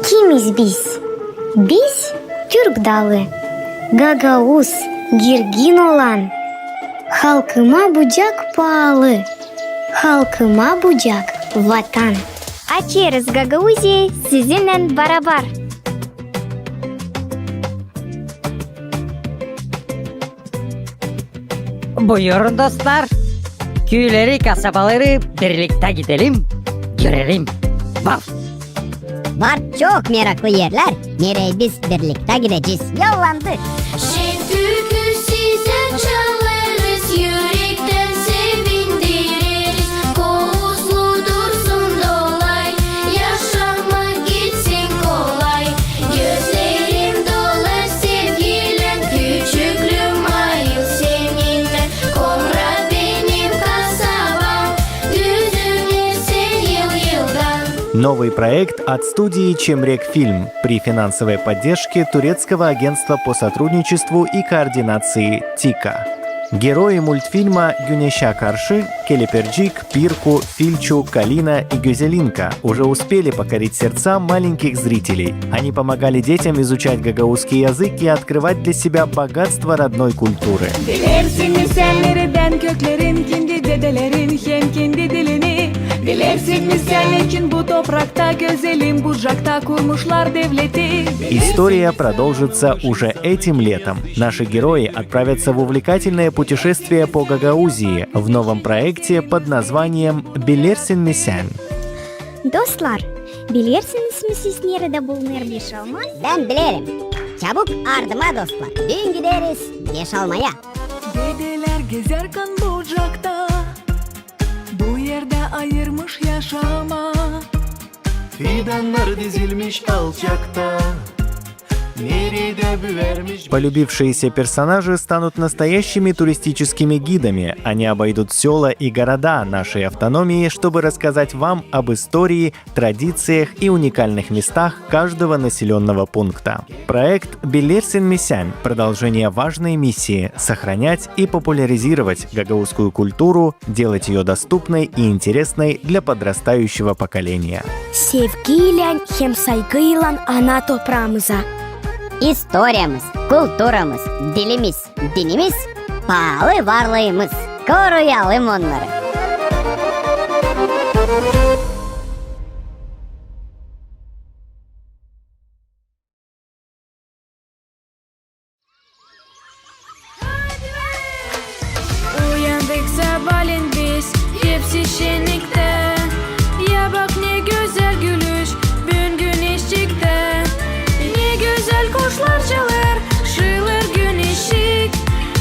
Kimiz biz? Biz Türk dalı, Gagauz, girgin olan. Halkıma bucak pahalı, halkıma bucak vatan. Açarız Gagauzi'yi sizinle beraber. Buyurun dostlar. Köyleri, kasabaları birlikte gidelim, görelim. Vav! Var çok meraklı yerler. Nereye biz birlikte gideceğiz? Yollandık. Türkü size çalarız, yürekten sevindiririz. Kovuzlu dursun dolay, yaşamak gitsin kolay. Gözlerim dolar sevgilen, küçüklüğüm ayıl seninle. Komra benim kasabam, düzülürse yıl yıldan. Новый проект от студии «Чемрек-фильм» при финансовой поддержке турецкого агентства по сотрудничеству и координации ТИКа. Герои мультфильма Гюнеша Каршы, Келеперджик, Пирку, Фильчу, Калина и Гюзелинка уже успели покорить сердца маленьких зрителей. Они помогали детям изучать гагаузский язык и открывать для себя богатство родной культуры. Bilirsin mi sen nereden köklerin, kendi dedelerin hem kendi dilini. Bilirsin mi sen için bu toprakta, güzelim bucakta kurmuşlar devleti. История продолжится уже этим летом. Наши герои отправятся в увлекательное путешествие по Гагаузии в новом проекте под названием «Билерсин Месян». Dostlar, bilirsiniz mi siz nerede bulunur bir olmaz? Ben bilirim. Çabuk ardıma dostlar. Düğün gideriz beş almaya. Dedeler gezerken bucakta, bu yerde ayırmış yaşama. Fidanlar dizilmiş alçakta, nerede büvermiş. Полюбившиеся персонажи станут настоящими туристическими гидами. Они обойдут села и города нашей автономии, чтобы рассказать вам об истории, традициях и уникальных местах каждого населенного пункта. Проект «Билерсин Месян» — продолжение важной миссии — сохранять и популяризировать гагаузскую культуру, делать ее доступной и интересной для подрастающего поколения. Sevgiyle hem saygıyla ana toprağımıza. İstoryamız, kulturamız, dilimiz, dinimiz, pahalı varlığımız. Koruyalım onları. Uyandık sabahleyin biz, hepsi şenlikte. Ya bak ne güzel gülüş, bugün güneş çıktı. Ne güzel kuşlar çalar, şılır güneşik.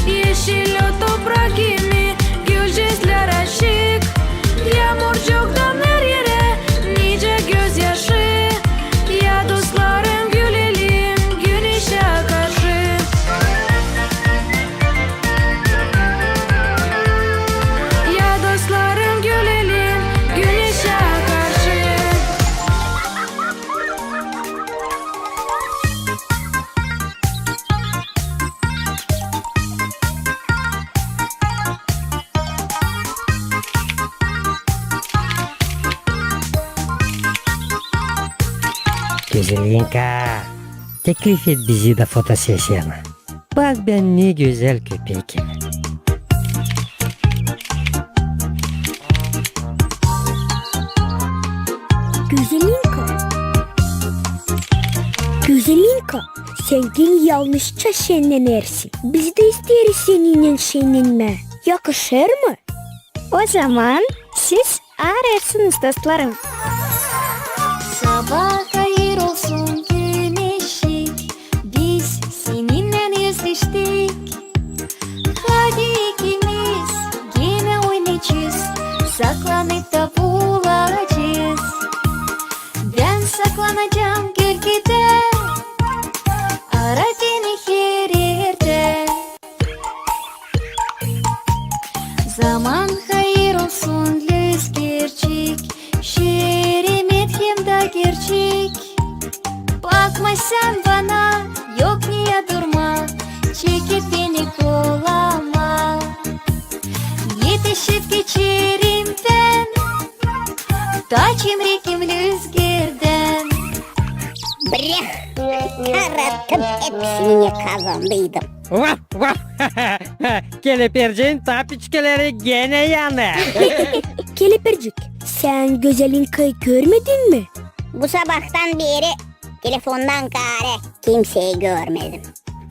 Yeşil o toprak gibi, gülcezler aşık. Yağmur çoktan her yere, nice gözyaşı. Ya dostlarım gülelim, güneşe karşı. Ya dostlarım gülelim, güneşe karşı. Güzelinka, teklif et bizi de fotosesiyona. Bak ben ne güzel köpekim. Güzelinka, sen gel yanlışça şenlenersin. Biz de isteriz seninle şenlenme. Yakışır mı? O zaman siz ararsınız dostlarım. Sabah hayır olsun güneşi, biz seninle yüzleştik. Hadi ikimiz yine oynayacağız, saklanıp da bulacağız. Ben saklanacağım gölgede, ara beni her yerde. Zaman hayır olsun löz gerçek, şeremet hem de gerçek. Bakma sen bana, yok niye durma, çekip beni kolama. Yetişip geçerim ben, taçım rekim rüzgardan. Karattım hepsini kazandıydım. Vaf vaf. Kelepircin tapiçkeleri gene yanar. Kelepircik, sen Gözelinka'yı görmedin mi? Bu sabahtan beri telefondan gare kimseyi görmedim.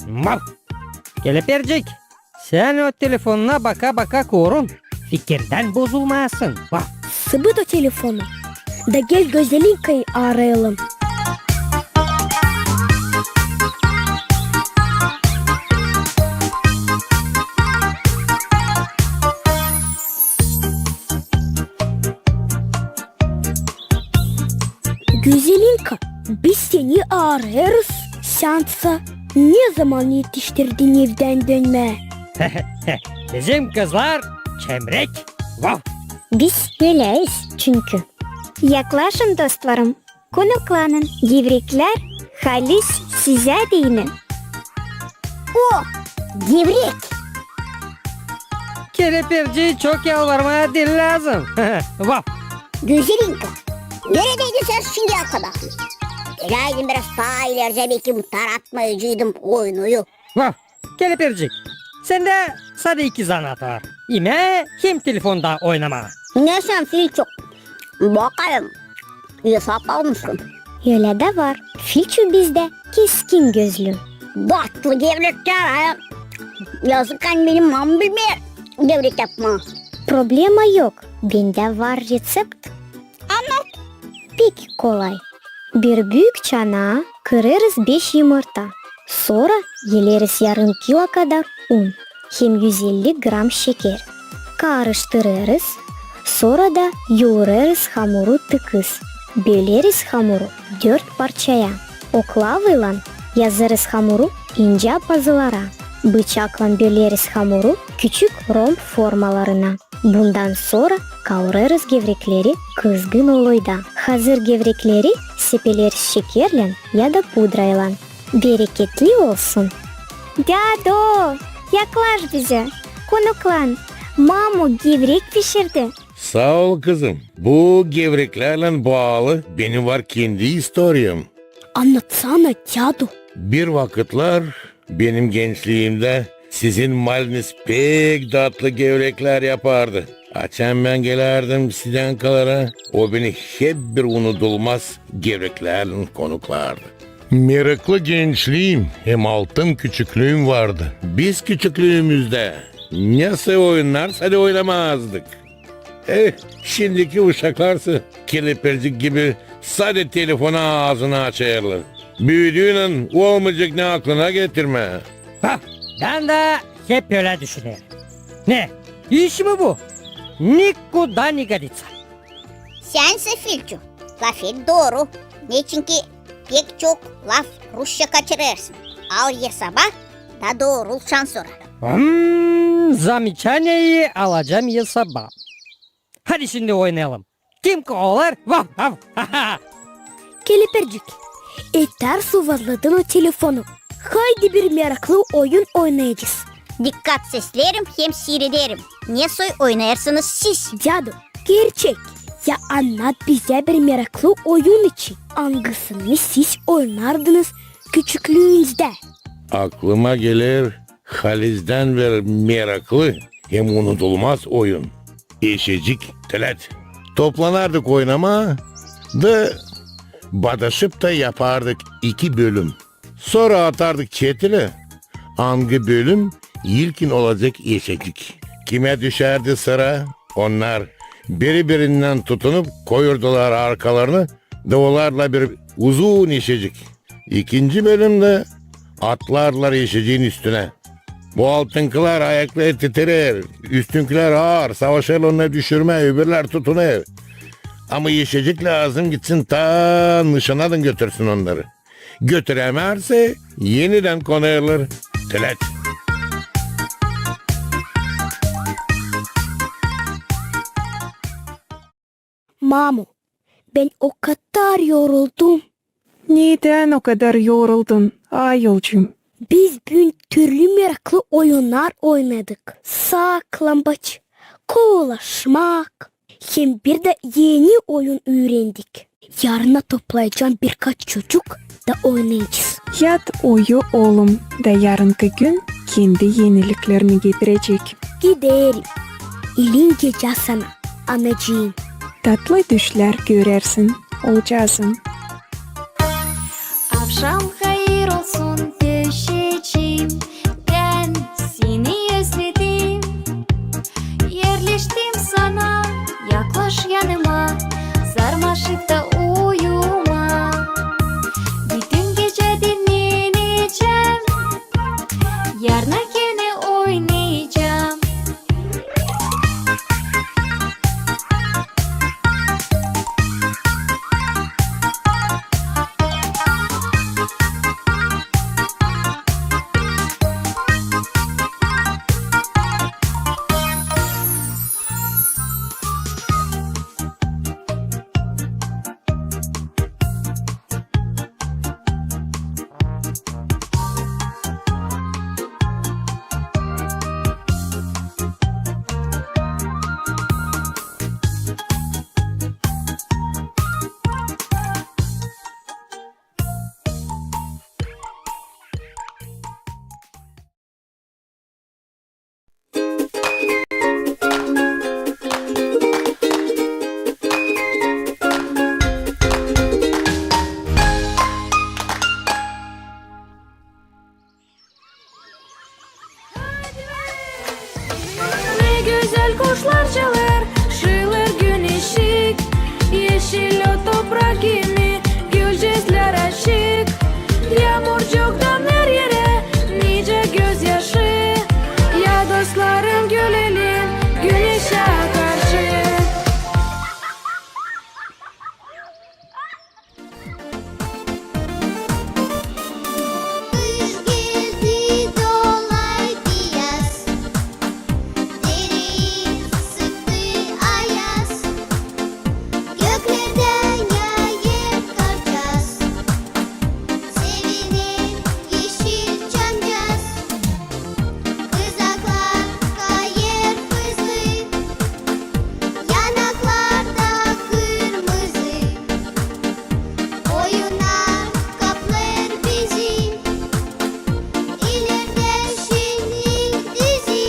Vaf. Kelepircik, sen o telefonuna baka baka korun. Fikirden bozulmasın. Vaf. Sıbıt o telefonu. Da gel Gözelinka'yı arayalım. Güzelinka, biz seni ararız. Şansa ne zaman yetiştirdin evden dönme? Bizim kızlar çemrek. Vaf. Biz öyleyiz çünkü. Yaklaşın dostlarım. Konuklanın. Gevrekler halis size değinin. Oh, gevrek. Kelepirci çok yalvarmaya dil lazım. Vaf. Güzelinka, neredeydin sen şimdiye kadar? Geleydin biraz daha ileride belki taratmayıcıydım oyunuyu. Vaf. Kelepircik. Sende sadece iki zanaat var. İme hem telefonda oynama. Ne sen fil çok? Bakayım. Hesap almışsın. Öyle de var. Filçu bizde. Keskin gözlü. Batlı gevrekler ha. Yazık an benim mam bilmiyor. Gevrek yapma. Problema yok. Bende var resept. Anlat. Pek kolay. Bir büyük çanağa kırarız 5 yumurta. Sonra yeleriz yarım kilo kadar un. Hem 150 gram şeker. Karıştırırız. Sonra da yoğururuz hamuru tıkız. Böleriz hamuru 4 parçaya. Oklavayla yazarız hamuru ince pazılara. Bıçakla böleriz hamuru küçük romb formalarına. Bundan sonra kavurarız gevrekleri kızgın olayda. Hazır gevrekleri sepeleriz şekerle ya da pudrayla. Bereketli olsun. Dado, yaklaş bize. Konuklan. Mamu gevrek pişirdi. Sağ ol kızım. Bu gevreklerle bağlı benim var kendi istoryam. Anlatsana Dado. Bir vakitler benim gençliğimde sizin maliniz pek tatlı gevrekler yapardı. Açan ben gelerdim sizden kalara. O beni hep bir unutulmaz gevreklerle konuklardı. Meraklı gençliğim hem altın küçüklüğüm vardı. Biz küçüklüğümüzde nasıl oynarsa da oynamazdık. Şimdiki uşaklarsa kelepircik gibi sadece telefona ağzını açarlar. Büyüdüğünün olmayacak ne aklına getirme. Bak ben de hep öyle düşünüyorum. Ne? İş mi bu? Nikoda nikadica. Sense filcu. Lafın doğru. Ne çünkü pek çok laf Rusça kaçırırsın. Al ye sabah da doğru şans sonra. Замечаниеyi alacağım ya sabah. Hadi şimdi oynayalım. Kim kovalar? Vaf vaf. Kelepircik. Ters yuvarladın o telefonu. Haydi bir meraklı oyun oynayacağız. Dikkat seslerim hem seyrederim. Ne soy oynayarsınız siz? Dado, gerçek. Ya anlat bize bir meraklı oyun için. Hangisini siz oynardınız küçüklüğünüzde? Aklıma gelir Haliz'den ver meraklı hem unutulmaz oyun. Eşecik telet. Toplanardık oynama da badaşıp da yapardık 2 bölüm. Sonra atardık çetile. Hangi bölüm ilkin olacak eşecik. Kime düşerdi sıra? Onlar birbirinden tutunup koyurdular arkalarını. Dağlarla bir uzun eşecik. 2. bölümde atlarlar eşeciğin üstüne. Bu altınkiler ayakları titrer, üstünkiler ağır, savaşır onları düşürme, öbürler tutunur. Ama eşecik lazım gitsin ta nişanadan götürsün onları. Götüremezse yeniden konuyorlar. Telet. Mamu, ben o kadar yoruldum. Neden o kadar yoruldun Ayılcığım? Biz bugün türlü meraklı oyunlar oynadık. Saklambaç, kovalaşmak. Hem bir de yeni oyun öğrendik. Yarına toplayacağım birkaç çocuk. da oynayacağız. Yat uyu oğlum da yarınki gün kendi yeniliklerini getirecek. Giderim. İlin gece sana anacığım. Tatlı düşler görersin, olacaksın. Akşam hayır olsun düşeceğim. Ben seni özledim. Yerleştim sana, yaklaş yanıma. Sarmaşıkta uyuma. Bütün gece dinleneceğim. Yarına gene oynayacağım. Ne güzel kuşlar çalar, şılır gün ışık. Yeşil o toprak gibi, gülcezler açık. Yağmurcuktan her yere, nice gözyaşı. Ya dostlarım gülelim, güneşe karşı. Kış geldi dolaydı yaz. Derin sıktı ayaz. Göklerden yağıyor karcaz. Sevinir yeşil çamcaz. Kızaklar kayır hızlı. Yanaklarda kırmızı. Oyunlar kaplar bizi. İleride şenlik dizi.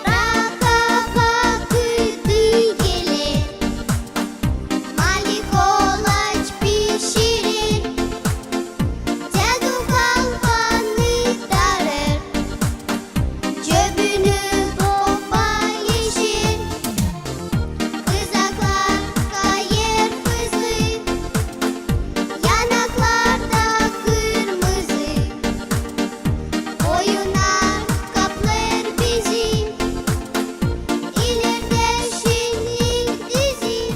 Raka kıdı gelir. Mali kolaç pişirir. Cadı kalfanı darır. Cöbünü bomba yeşil. Kızaklar kayır hızlı. Yanaklarda kırmızı. Oyunlar kaplar bizi. İleride şenlik dizi.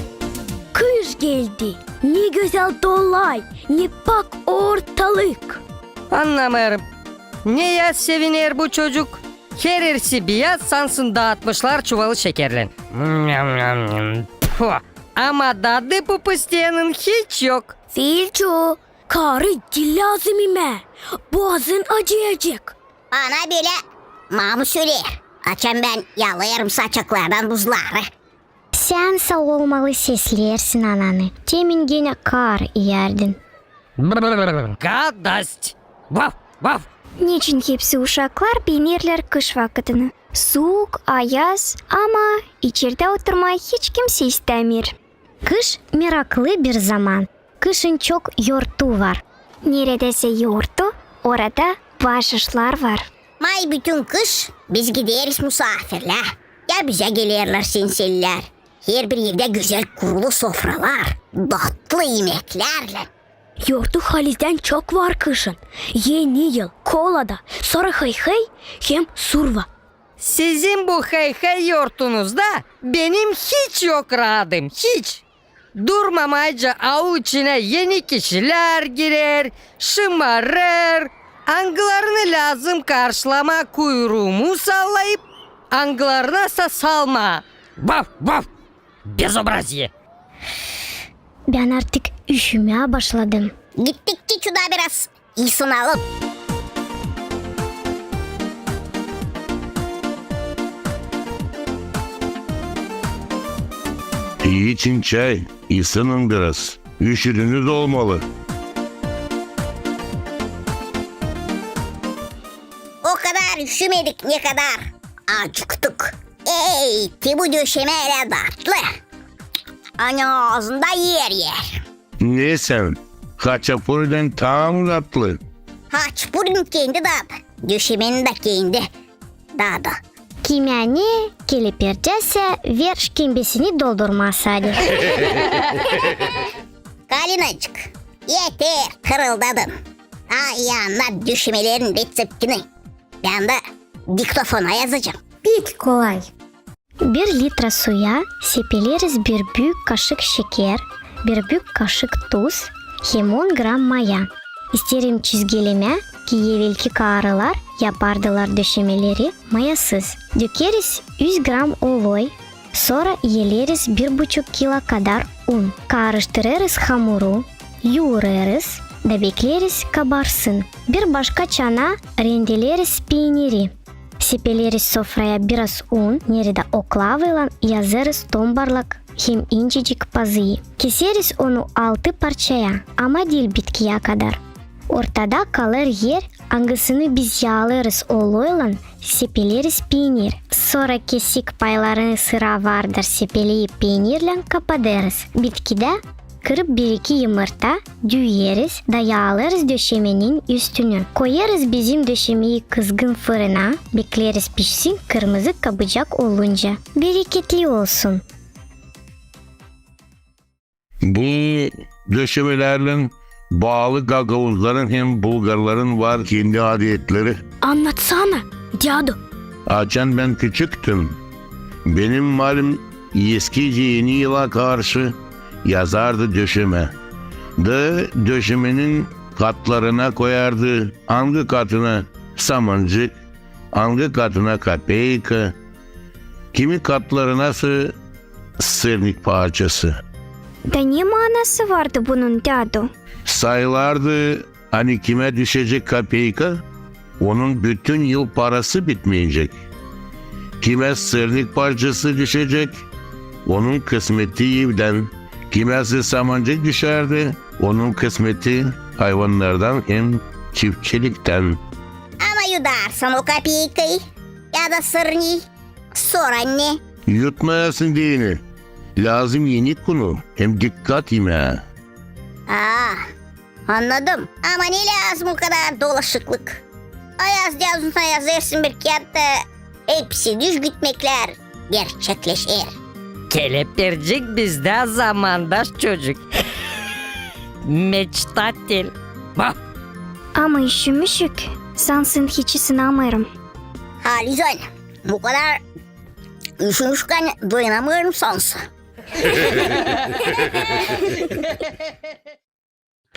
Kış geldi. Ne güzel dolay, ne pak ortalık. Anlamıyorum. Neye sevinir bu çocuk? Kerersi beyaz sansın dağıtmışlar çuvalı şekerlen. Puh. Ama dadı bu pıstiyanın hiç yok. Filço, karı dil lazım ime. Boğazın acıyacak. Bana bile mamı söyler. Açam ben yalayarım saçaklardan buzları. Sen sağ olmalı seslersin ananı. Demin gene kar yerdin. Гадость. Vaf vaf. Niçin hepsi uşaklar binirler kış vakitini? Soğuk, ayaz ama içeride oturmayı hiç kimse istemiyor. Kış meraklı bir zaman. Kışın çok yurtu var. Neredeyse yurtu, orada bahşişler var. May bütün kış biz gideriz misafirler. Ya bize gelirler sinseller. Her bir yerde güzel kurulu sofralar. Tatlı yemeklerle. Yurtu halizden çok var kışın. Yeni yıl, kolada, sonra hıy hem surva. Sizin bu hey yurtunuzda benim hiç yok rahatım, hiç. Durmamayca avu içine yeni kişiler girer, şımarır. Anglarını lazım karşılama kuyruğumu sallayıp anglarına salma. Vaf vaf. Безобразие. Ben artık üşümeye başladım. Gittikçe şurada biraz ısınalım. İyi için çay. İsinin biraz. Üşüdünüz olmalı. O kadar üşümedik ne kadar. Acıktık. Ey ki bu döşemeyle dartlı. Hani ağzında yer. Ne sen? Haçapuri'den tam tatlı. Haçpurun kendi dadı. Döşemenin de kendi dadı. Kimyani gelip yercese ver kimbesini doldurmasaydı. Kalinacık. Yeter kırıldadın. Yanına döşemelerin reseptini. Ben de diktofona yazacağım. Pek kolay. 1 litre suya sepeleriz 1 büyük kaşık şeker, 1 büyük kaşık tuz, hem 10 gram maya. İsterim çizgileme ki evvelki karılar yapardılar döşemeleri mayasız. Dökeriz 100 gram oloy, sonra yeleriz 1,5 kilo kadar un. Karıştırırız hamuru, yoğururuz da bekleriz kabarsın. Bir başka çana rendeleriz peyniri. Sepeleriz sofraya biraz un, nerede oklavayla yazarız tombarlak hem incecik pazıyı. Keseriz onu 6 parçaya ama değil bitkiye kadar. Ortada kalır yer, hangisini biz yağlarız oloyla sepeleriz peynir. Sonra kesik paylarını sıra vardır sepeliyi peynirle kapatırız. Bitkide kırıp 1-2 yumurta düğeriz da yağlarız döşemenin üstünü. Koyarız bizim döşemeyi kızgın fırına, bekleriz pişsin kırmızı kabıcak olunca. Bereketli olsun. Bu döşemelerle bağlı gagavuzların hem Bulgarların var kendi adetleri. Anlatsana, Diyado. Açan ben küçüktüm. Benim malum eskice yeni yıla karşı yazardı döşeme. Döşemenin katlarına koyardı. Hangi katına samancık, hangi katına kapeyka, kimi katlarına sırnik parçası. Da ne manası vardı bunun Diyado? Sayılardı hani kime düşecek kapeyka, onun bütün yıl parası bitmeyecek. Kime sırnik parçası düşecek, onun kısmeti evden. Kimesi samancık düşerdi, onun kısmeti hayvanlardan hem çiftçilikten. Ama yudarsan o kapikayı ya da sırnıyı. Sonra ne? Yutmayasın diyeni. Lazım yenik bunu, hem dikkat yeme. Anladım. Ama ne lazım o kadar dolaşıklık? Ayaz yazına yazarsın bir kağıtta. Hepsi düz gitmekler gerçekleşir. Kelepircik bizde zamandaş çocuk. Meçtatil. Bak. Ama üşümüşük. Sansın hiç ısınamıyorum. Halizan, bu kadar üşümüşken dayanamıyorum sansa.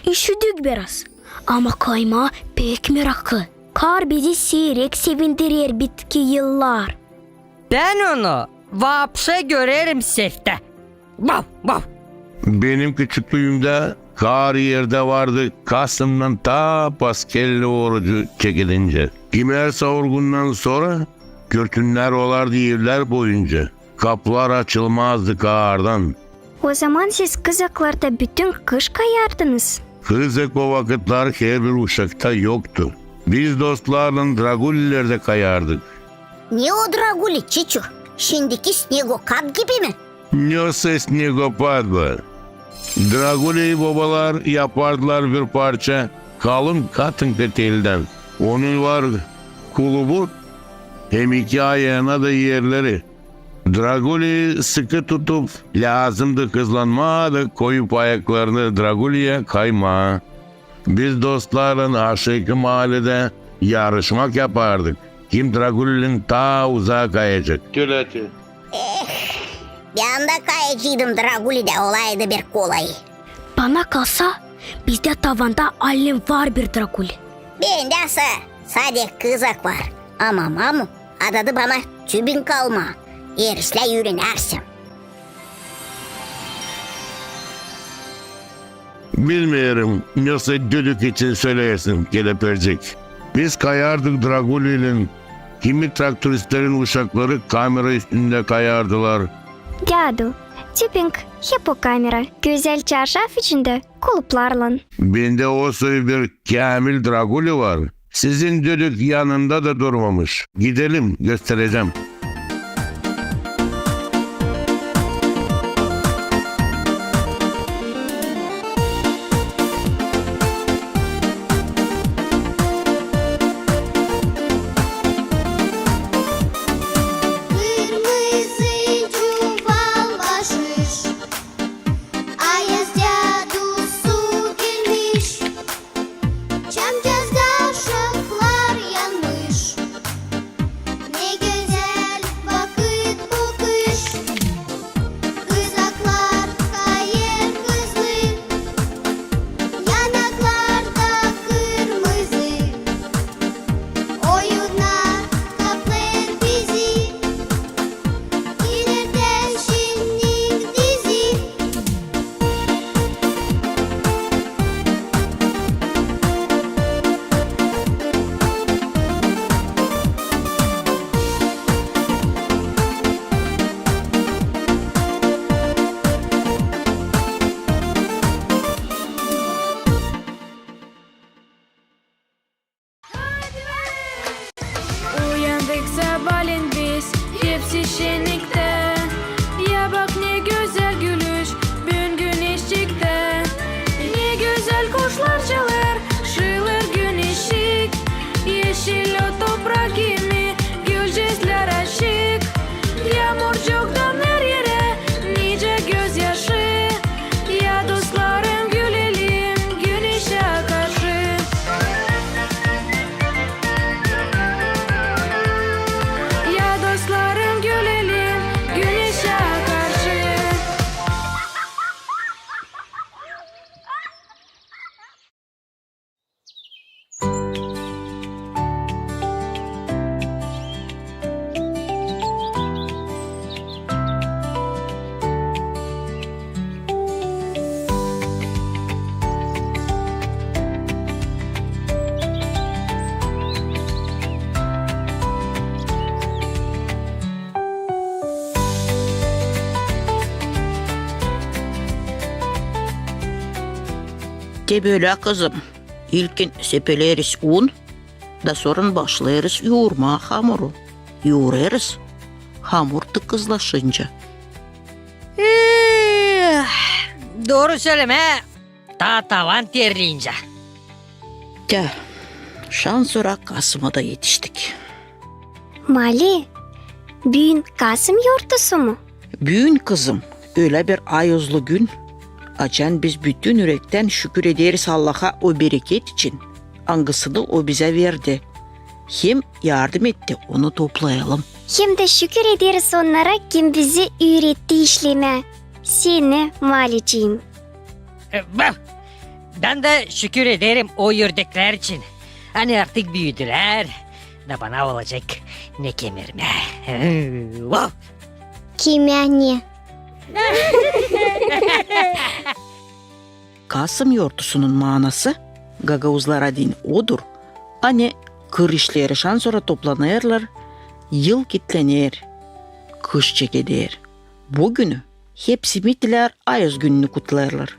Üşüdük biraz. Ama kayma pek meraklı. Kar bizi seyrek sevindirir bitki yıllar. Ben onu vapşe görerim sefte. Vav vav. Benim küçüklüğümde kar yerde vardı. Kasım'dan ta Paskelli orucu çekilince. Kimer savurgundan sonra kürtünler olardı evler boyunca. Kapılar açılmazdı kardan. O zaman siz kızaklarda bütün kış kayardınız. Kızak o vakitler her bir uşakta yoktu. Biz dostlarla Dragulilerde kayardık. Ne o Draguli Çiçu? Şimdiki Snegokat gibi mi? Ne снегопад var. Draguli babalar yapardılar bir parça kalın katın telden. Onun var kulubu hem 2 ayağına da yerleri. Draguli sıkı tutup lazımdı kızlanma da koyup ayaklarını Draguli'ye kayma. Biz dostlarla aşıkı mahallede yarışmak yapardık. Kim Draguli'nin ta uzağa kayacak. Tületi. Ben de kayıcıydım Draguli'de olaydı bir kolay. Bana kalsa bizde tavanda alem var bir Drakuli. Bende sadece kızak var. Ama mamu adadı bana tübün kalma. Erisle yürünersin. Bilmiyorum nasıl düdük için söyleyesin Kelepercik. Biz kayardık Draguli'nin. Kimi traktöristlerin uşakları kamera üstünde kayardılar. Dadu, tipink hep o kamera, güzel çarşaf içinde kuluplarla. Bende o soy bir Kamil Draguli var. Sizin düdük yanında da durmamış. Gidelim göstereceğim. Kırmızı çuval başmış, Ayaz Dadu su girmiş, Çamcazda ışıklar yanmış. Ne güzel vakit bu kış, kızaklar kayır hızlı, yanaklarda kırmızı, oyunlar kaplar bizi. İleriden şenlik dizi. Uyandık sabahleyin biz, hepsi şenlikte. Ya bak ne güzel gülüş, bugün güneş çıktı. Ne güzel kuşlar çalar, şılır gün ışık. Yeşil o toprak gibi, gülcezler açık. Yağmur çoktan her yere, nice gözyaşı. Ya dostlarım gülelim, güneşe karşı. Ya dostlarım gülelim güneşe karşı. De böyle kızım. İlkin sepeleriz un, da sonra başlayırız yoğurma hamuru. Yoğurarız. Hamur tıkızlaşınca. Doğru söyleme. Ta tavan terleyince. De, şan sonra Kasım'a da yetiştik. Mali, bugün Kasım yortusu mu? Büyün kızım, öyle bir ayozlu gün. Açan biz bütün yürekten şükür ederiz Allah'a o bereket için. Angısını o bize verdi. Hem yardım etti, onu toplayalım. Hem de şükür ederiz onlara kim bizi öğretti işleme. Seni Maliciğim. Ben de şükür ederim o yurdekler için. Hani artık büyüdüler. Ne bana olacak ne kemirme. Wow. Kim yani? Kasım yortusunun manası Gagavuzlara din odur. Hani kır işleri şan sonra toplanırlar, yıl kitlenir, kış çekeder. Bugünü hepsi mitler ayız gününü kutlarlar.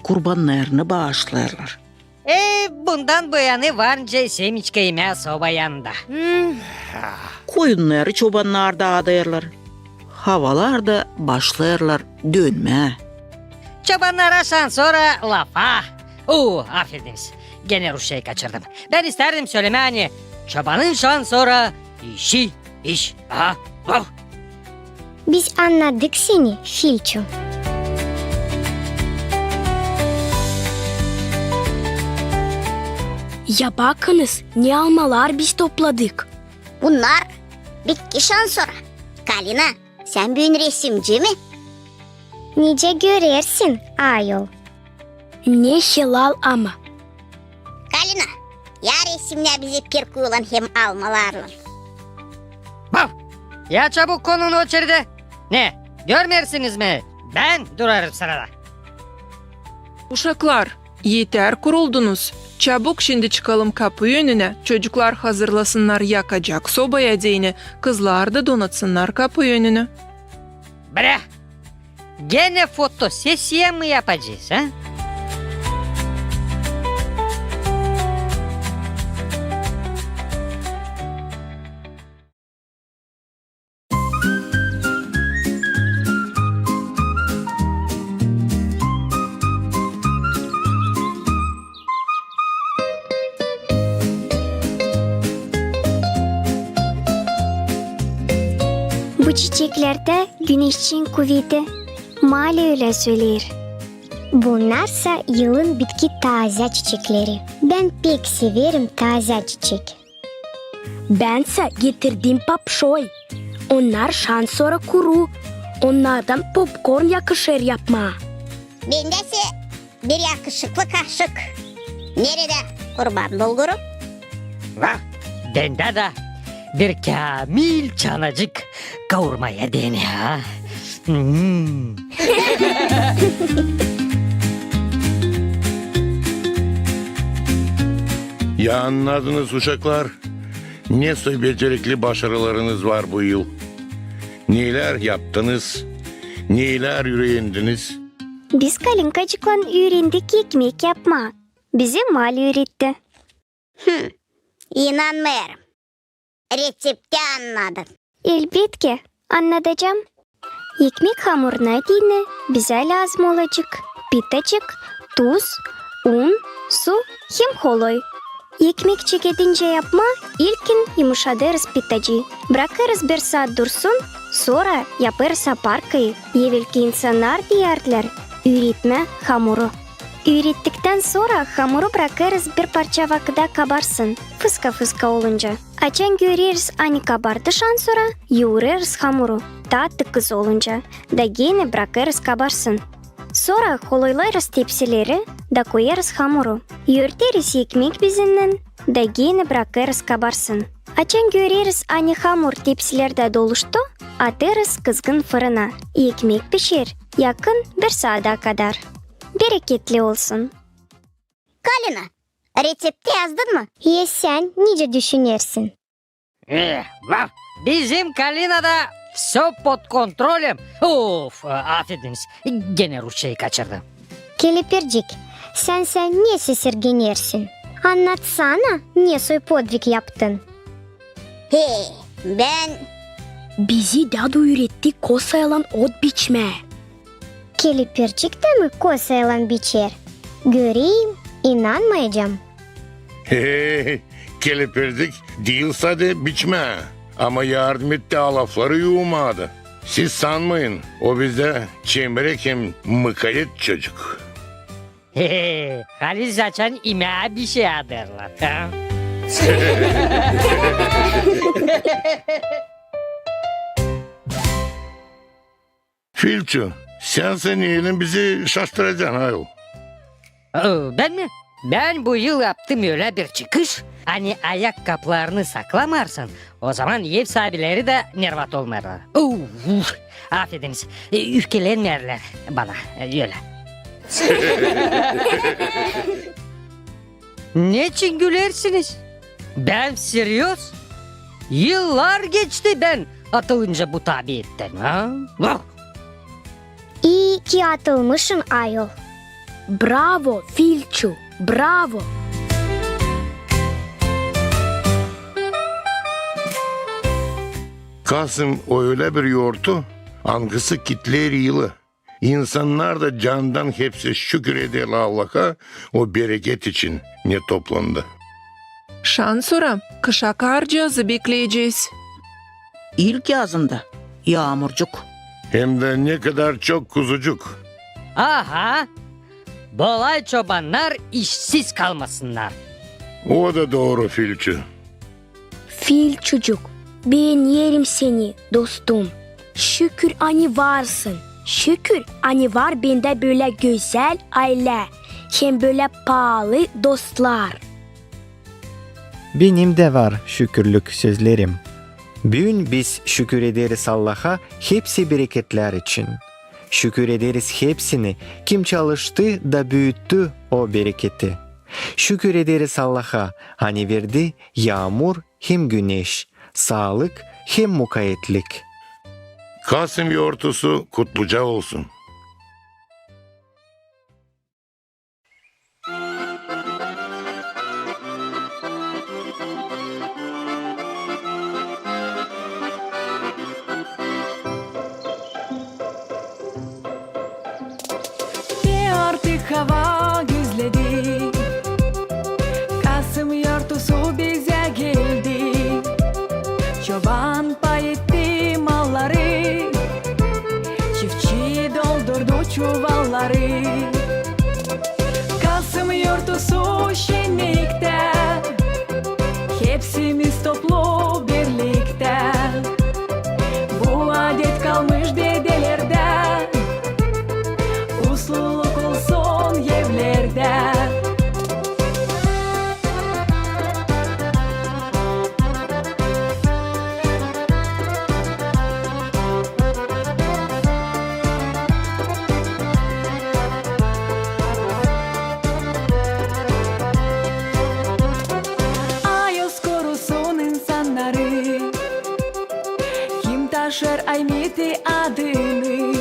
Kurbanlarını bağışlarlar. Bundan bu yana varınca semiçka yemeği soba yanında. Koyunları çobanlar da adayırlar. Havalar da başlarlar dönme. Çobanlara şan sonra lafa. Affediniz. Gene Rusçayı kaçırdım. Ben isterdim söyleme hani. Çobanın şan sonra iş. Biz anladık seni Filço. Ya bakınız ne almalar biz topladık. Bunlar bitkişan sonra. Kalina, sen büyün resimci mi? Nice görersin ayol. Ne hilal ama. Kalina, ya resimle bizi pirkulan hem almalarla. Ya çabuk konun o içeride. Ne? Görmersiniz mi? Ben durarım sırada. Uşaklar, yeter kuruldunuz. Çabuk şimdi çıkalım kapı önüne. Çocuklar hazırlasınlar yakacak sobaya değini. Kızlar da donatsınlar kapı önünü. Bre. Gene fotosesiye mi yapacağız ha? Bu çiçeklerde güneşin kuvveti. Mali öyle söyler. Bunlarsa yılın bitki taze çiçekleri. Ben pek severim taze çiçek. Bense getirdim papşoy. Onlar şan sonra kuru. Onlardan popcorn yakışır yapma. Bendesi bir yakışıklı kaşık. Nerede kurban bulgurum? Vah. Bende de bir kamil çanacık kavurmaya dene ha. Ya anladınız uşaklar. Ne becerikli başarılarınız var bu yıl. Neler yaptınız, neler yüreğindiniz. Biz Kalinkacık'la öğrendik ekmek yapma. Bize Mali öğretti. İnanmıyorum. Resepti anladın. Elbette anlatacağım. Ekmek hamuruna dine bize lazım olacak pitacık, tuz, un, su hem holoy. Ekmek çekidince yapma, ilkin yumuşatırız pitacı. Bırakırız bir saat dursun, sonra yaparız aparkayı. Evvelki insanlar diyarlar, üretme hamuru. Ürettikten sonra hamuru bırakırız bir parça vakıda kabarsın. Fıska fıska olunca. Açan görürüz hani kabardıktan sonra yoğururuz hamuru. Daha tıkız olunca. Da gene bırakırız kabarsın. Sonra holoylarız tepsileri da koyarız hamuru. Yürütürüz ekmek bezinden da gene bırakırız kabarsın. Açan görürüz hani hamur tepsilerde doluştu. Atarız kızgın fırına. Ekmek pişir. Yakın bir saate kadar. Bereketli olsun. Kalina, resepti yazdın mı? Ya sen nice düşünürsün? Vah. Bizim Kalina'da все под контролем. Of, affediniz. Gene Rusçayı kaçırdım. Kelepircik, sen niye sesirgenirsin? Anlatsana, niye soy podvig yaptın? Ben Bizi dadu öğretti kosayalan ot biçme. Kelepircik de mi kosayla biçer? Göreyim, inanmayacağım. Hey, kelepirdik değilse de biçme. Ama yardım etti lafları yumadı. Siz sanmayın, o bizde çemberek hem mıkayet çocuk. Halil zaten imeğe bir şey derler. Ha? Filço, sen yiyelim bizi şaştıracaksın ayol. Ben mi? Ben bu yıl yaptım öyle bir çıkış. Hani ayakkabılarını saklamazsın. O zaman ev sahibileri de nervat olmarlar. Affediniz. Ülkelenmerler bana. Öyle. Niçin gülersiniz? Ben seriyoz. Yıllar geçti ben atılınca bu tabiyetten. Ha? İyi ki atılmışsın ayol. Bravo Filçu, bravo. Kasım öyle bir yoğurtu, angısı kitler yılı. İnsanlar da candan hepsi şükür eder Allah'a o bereket için ne toplandı. Şan sonra kışa karcağızı bekleyeceğiz. İlk yazında yağmurcuk. Hem de ne kadar çok kuzucuk. Aha. Bolay çobanlar işsiz kalmasınlar. O da doğru Filçi. Fil çocuk, ben yerim seni dostum. Şükür ani varsın. Şükür ani var bende böyle güzel aile. Hem böyle pahalı dostlar. Benim de var şükürlük sözlerim. Bugün biz şükür ederiz Allah'a hepsi bereketler için. Şükür ederiz hepsini. Kim çalıştı da büyüttü o bereketi. Şükür ederiz Allah'a. Hani verdi yağmur hem güneş, sağlık hem mukayyetlik. Kasım yortusu kutluca olsun. Ve artık hava güzledi. Kasım yortusu bize geldi. Çoban pay etti malları. Çiftçi doldurdu çuvalları. Kasım yortusu şenlikte. Hepsimiz toplu birlikte. Bu adet kalmış dedelerden. Usluluk olsun evlerde. Ayos korusun insanları. Kim taşır Aymit'i adını?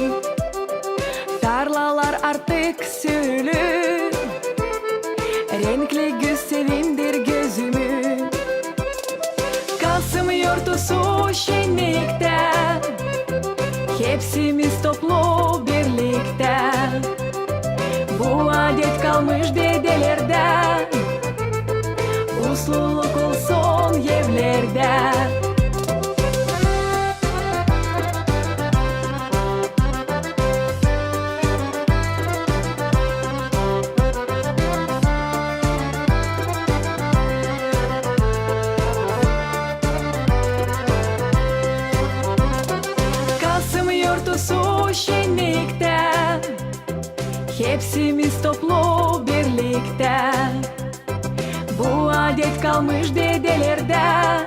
Tarlalar artık sülü. Renkli güz sevindir gözümü. Kasım yortusu şenlikte. Hepsimiz toplu birlikte. Bu adet kalmış dedelerden. Usluluk olsun evlerde. Kasım yortusu şenlikte. Hepsimiz toplu birlikte. Bu adet kalmış dedelerden.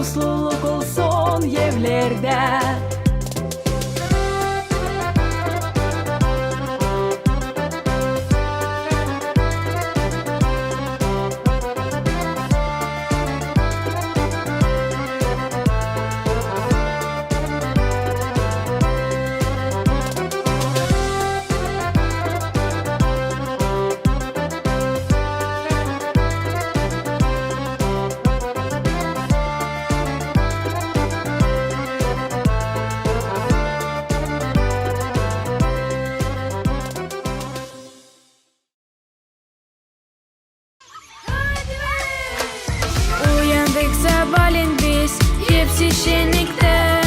Usluluk olsun evlerde. Uyandık sabahleyin biz, hepsi şenlikte.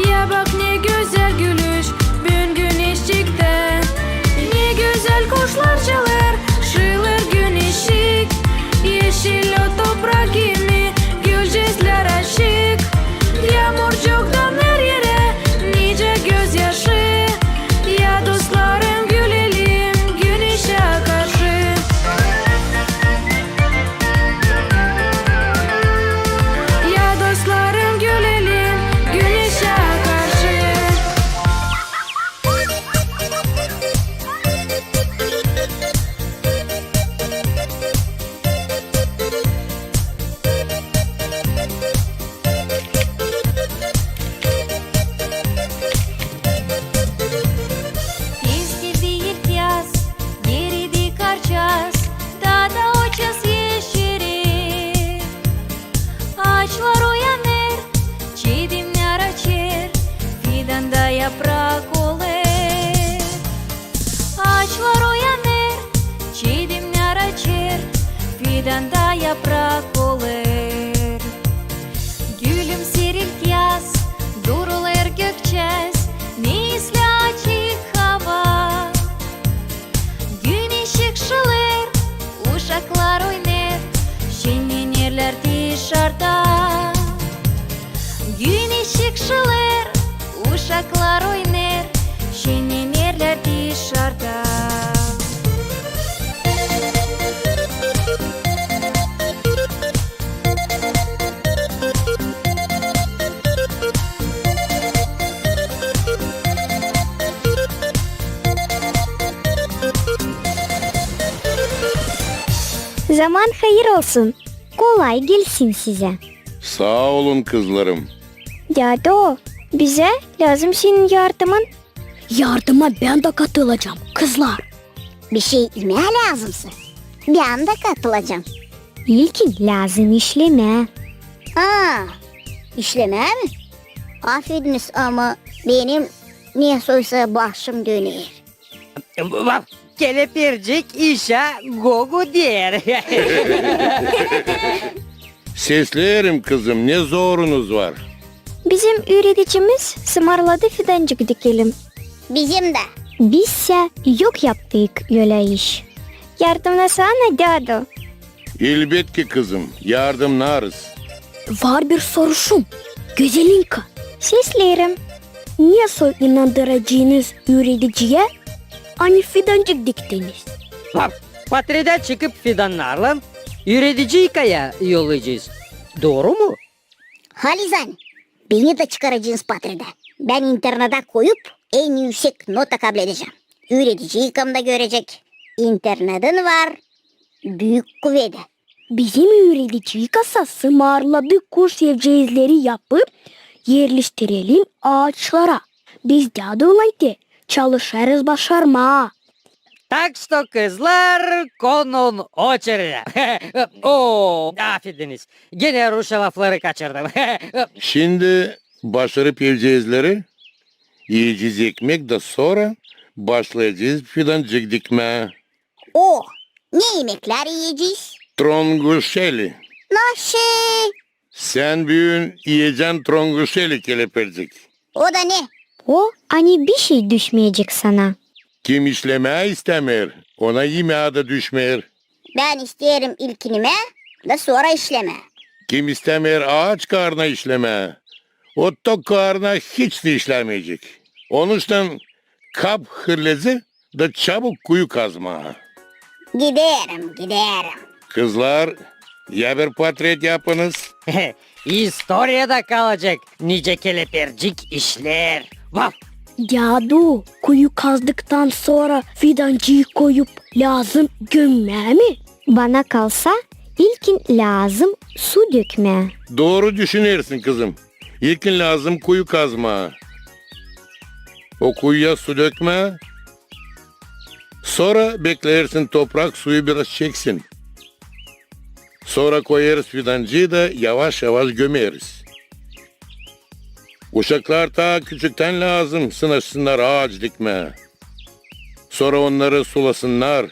Ya bak ne güzel gülüş, bugün güneş çıktı. Ne güzel kuşlar çalar, şılır gün ışık. Yeşil o toprak gibi, gülcezler açık. Yağmur çoktan her yere, nice gözyaşı. Ya dostlarım gülelim, güneşe karşı. Ya dostlarım gülelim, güneşe karşı. Впереди ilk yaz, geride karçaz, dağda uças yeşerir. Ağaçlar uyanır, çiğdimler açır, fidanda yaprak olur. Ağaçlar uyanır, çiğdimler açır, fidanda yaprak olur. Gülümser ilk yaz, durulur gökçez, misli açık hava. Gün ışıkşılır, uşaklar oynar, şenlenirler dışarıda. Gün ışıkşılır, uşaklar oynar, şenlenirler dışarıda. Zaman hayır olsun. Kolay gelsin size. Sağ olun kızlarım. Dado, bize lazım senin yardımın. Yardıma ben de katılacağım kızlar. Bir şey ilmeye lazımsa bir anda katılacağım. İlkin lazım işleme. İşleme mi? Affediniz ama benim niye soysa başım dönüyor. Kelepircik işe gogo der. Seslerim kızım, ne zorunuz var? Bizim üreticimiz sımarladı fidancık dikelim. Bizim de. Bizse yok yaptık öyle iş. Yardımlasana Dado. Elbette kızım, yardımlarız. Var bir soruşum. Güzelinka. Seslerim. Niye soy inandıracağınız üreticiye hani fidancık diktiniz? Patreden çıkıp fidanlarla üretici kaya yollayacağız. Doğru mu? Halizan, beni de çıkaracağız patriden. Ben internete koyup en yüksek nota kabul edeceğim. Üretici yıkamda görecek. İnternetin var. Büyük kuvveti. Bizim üretici kasa sımarladık kuş evcezleri yapıp yerleştirelim ağaçlara. Biz de dolayı çalışırız başarma. Так что kızlar konun очереди. Affediniz. Gene Rusça lafları kaçırdım. Şimdi başarıp evcezleri yiyeceğiz ekmek de sonra başlayacağız fidancık dikme. Ne yemekler yiyeceğiz? Tronguşeli. Nasıl? Sen büyün yiyeceksin tronguşeli kelepircik. O da ne? O hani bir şey düşmeyecek sana. Kim işlemeye istemer, ona yemeğe de düşmer. Ben isterim ilkinime de sonra işleme. Kim istemer ağaç karnına işleme, o tok karnına hiç de işlemeyecek. Onun için kap hırlezi da çabuk kuyu kazma. Giderim. Kızlar, ya bir portret yapınız. İstoryada kalacak nice kelepircik işler. Vav. Dado kuyu kazdıktan sonra fidancıyı koyup lazım gömme mi? Bana kalsa ilkin lazım su dökme. Doğru düşünürsün kızım. İlkin lazım kuyu kazma. O kuyuya su dökme. Sonra beklersin toprak suyu biraz çeksin. Sonra koyarız fidancıyı da yavaş yavaş gömeriz. Uşaklar ta küçükten lazım sınaşsınlar ağaç dikme. Sonra onları sulasınlar.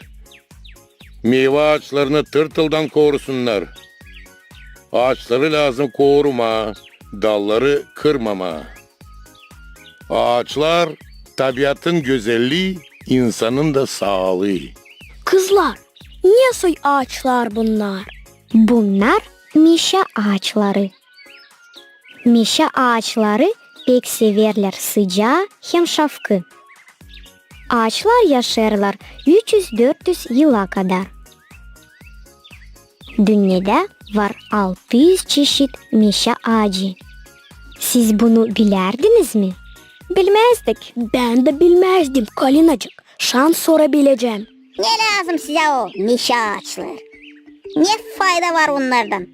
Meyve ağaçlarını tırtıldan korusunlar. Ağaçları lazım koruma, dalları kırmama. Ağaçlar tabiatın güzelliği, insanın da sağlığı. Kızlar niye soy ağaçlar bunlar? Bunlar meşe ağaçları. Meşe ağaçları pek severler sıcağı hem şafkı. Ağaçlar yaşarlar 300-400 yıla kadar. Dünyada var 600 çeşit meşe ağacı. Siz bunu bilerdiniz mi? Bilmezdik. Ben de bilmezdim Kalinacık. Şans sorabileceğim. Ne lazım size o meşe ağaçları? Ne fayda var onlardan?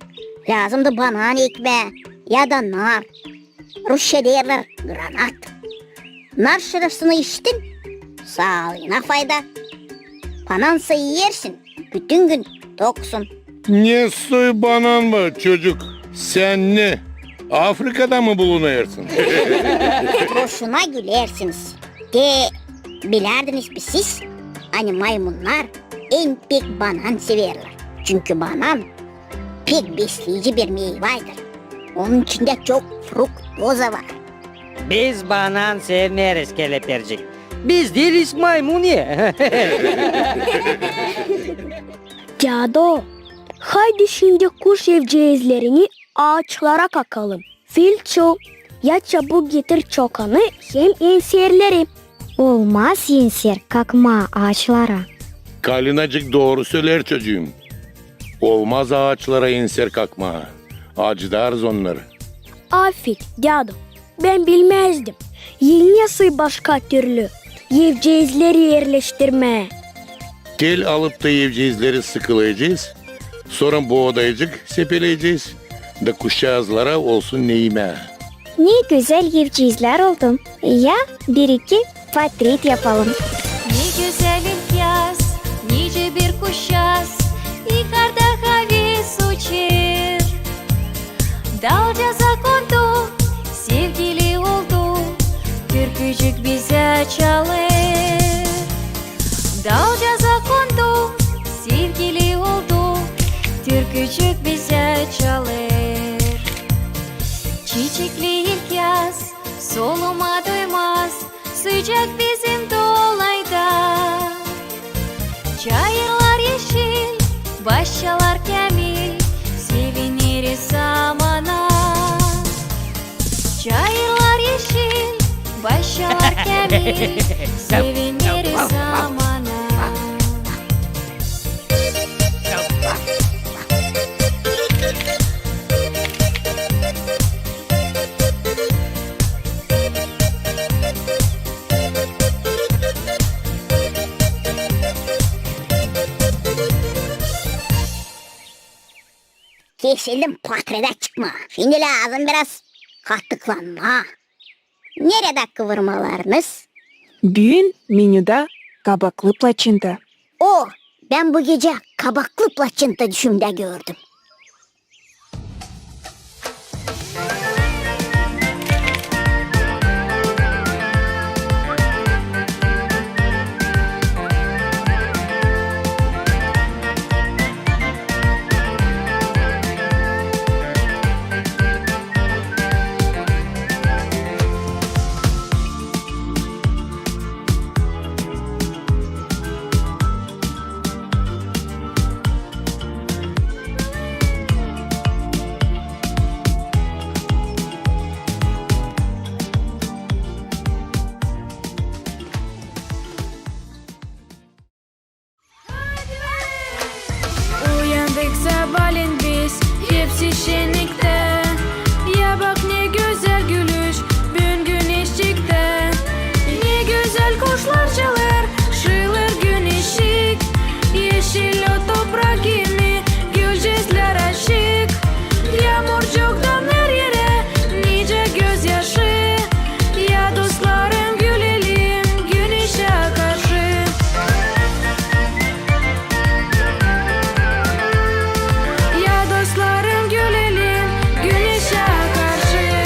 Lazım da banan ekme ya da nar. Rusça derler granat. Nar şırasını içtin, sağlığına fayda. Banansa yersin, bütün gün toksun. Ne soy banan mı çocuk? Sen ne? Afrika'da mı bulunuyorsun? Boşuna gülersiniz. Bilerdiniz mi siz? Hani maymunlar en pek banan severler. Çünkü banan pek besleyici bir meyvedir. Onun içinde çok fruktoza var. Biz banan sevmeyiz kelepircik. Biz değiliz maymun ye. Dado, haydi şimdi kuş evcezlerini ağaçlara kakalım. Filço, ya çabuk getir çokanı hem enserleri. Olmaz yenser kalkma ağaçlara. Kalinacık doğru söyler çocuğum. Olmaz ağaçlara inser kalkma. Acıdarız onları. Afik, Dado, ben bilmezdim. Yeni soy başka türlü. Evcezleri yerleştirme. Tel alıp da evcezleri sıkılayacağız. Sonra buğdaycık sepeleyeceğiz. Da kuşağızlara olsun neyime. Ne güzel yiyeceğizler oldum. Ya bir iki portret yapalım. Ne güzel ilk yaz, nice bir kuş yaz, yukarıda havis uçur. Dalcaza kondu, sevgili oldu, türkücük bize çalır. Dalcaza kondu, sevgili oldu, türkücük bize çalır. Çiçekli ilk yaz, soluma doymaz, sıcak bizim dolayda. Çayırlar yeşil, başyalar kamil, seviniriz zamana. Çayırlar yeşil, başyalar kamil, seviniriz zamana. Kesildim portrede çıkma. Şimdi lazım biraz katlıklanma. Nerede kıvırmalarınız? Bugün menüde kabaklı plaçinta. Ben bu gece kabaklı plaçınta düşümde gördüm. Uyandık sabahleyin biz hepsi şenlikte. Ya bak ne güzel gülüş bugün güneş çıktı. Ne güzel kuşlar çalar şılır gün ışık. Yeşil o toprak gibi gülcesler açık. Yağmur çoktan her yere nice gözyaşı. Ya dostlarım gülelim güneşe karşı. Ya dostlarım gülelim güneşe karşı.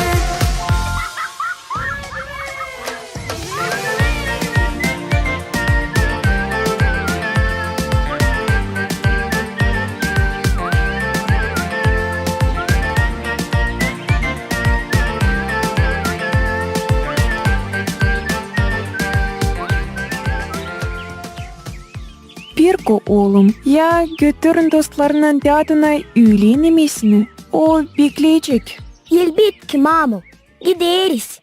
Pirko oğlum, ya götürün dostlarının dadına öğlenemesini. O bekleyecek. Elbet ki Mamu. Gideriz.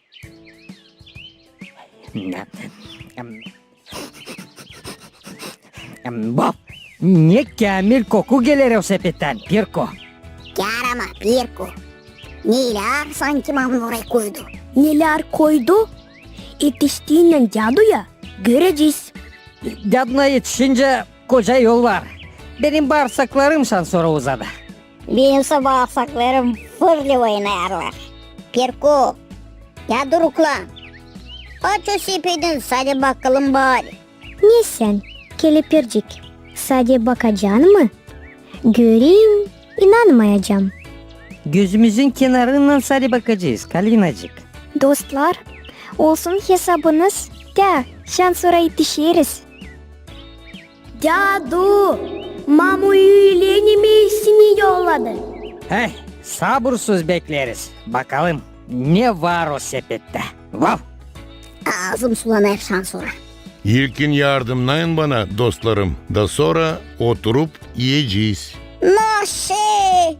Bob, ne kamil koku gelir o sepetten Pirko. Gel ama Pirko. Neler sanki Mamın oraya koydu. Neler koydu? Yetiştiğinden caduya göreceğiz. Dadına yetişince koca yol var. Benim bağırsaklarım sonra uzadı. Benimse bağırsaklarım fırlı oynarlar. Pirko. Ya durukla. Aç o sepedin sadece bakalım bari. Ne sen? Kelepircik. Sadece bakacaksın mı? Göreyim, inanmayacağım. Gözümüzün kenarından sadece bakacağız Kalinacık. Dostlar, olsun hesabınız. De, şan sonra yetişiriz. Cadu, Mamu öğlenemesini yolladı. Hey, sabırsız bekleriz. Bakalım ne var o sepette. Wow. Ağzım sulanır şan sonra. İlkin yardımlayın bana dostlarım. Da sonra oturup yiyeceğiz. Nasıl?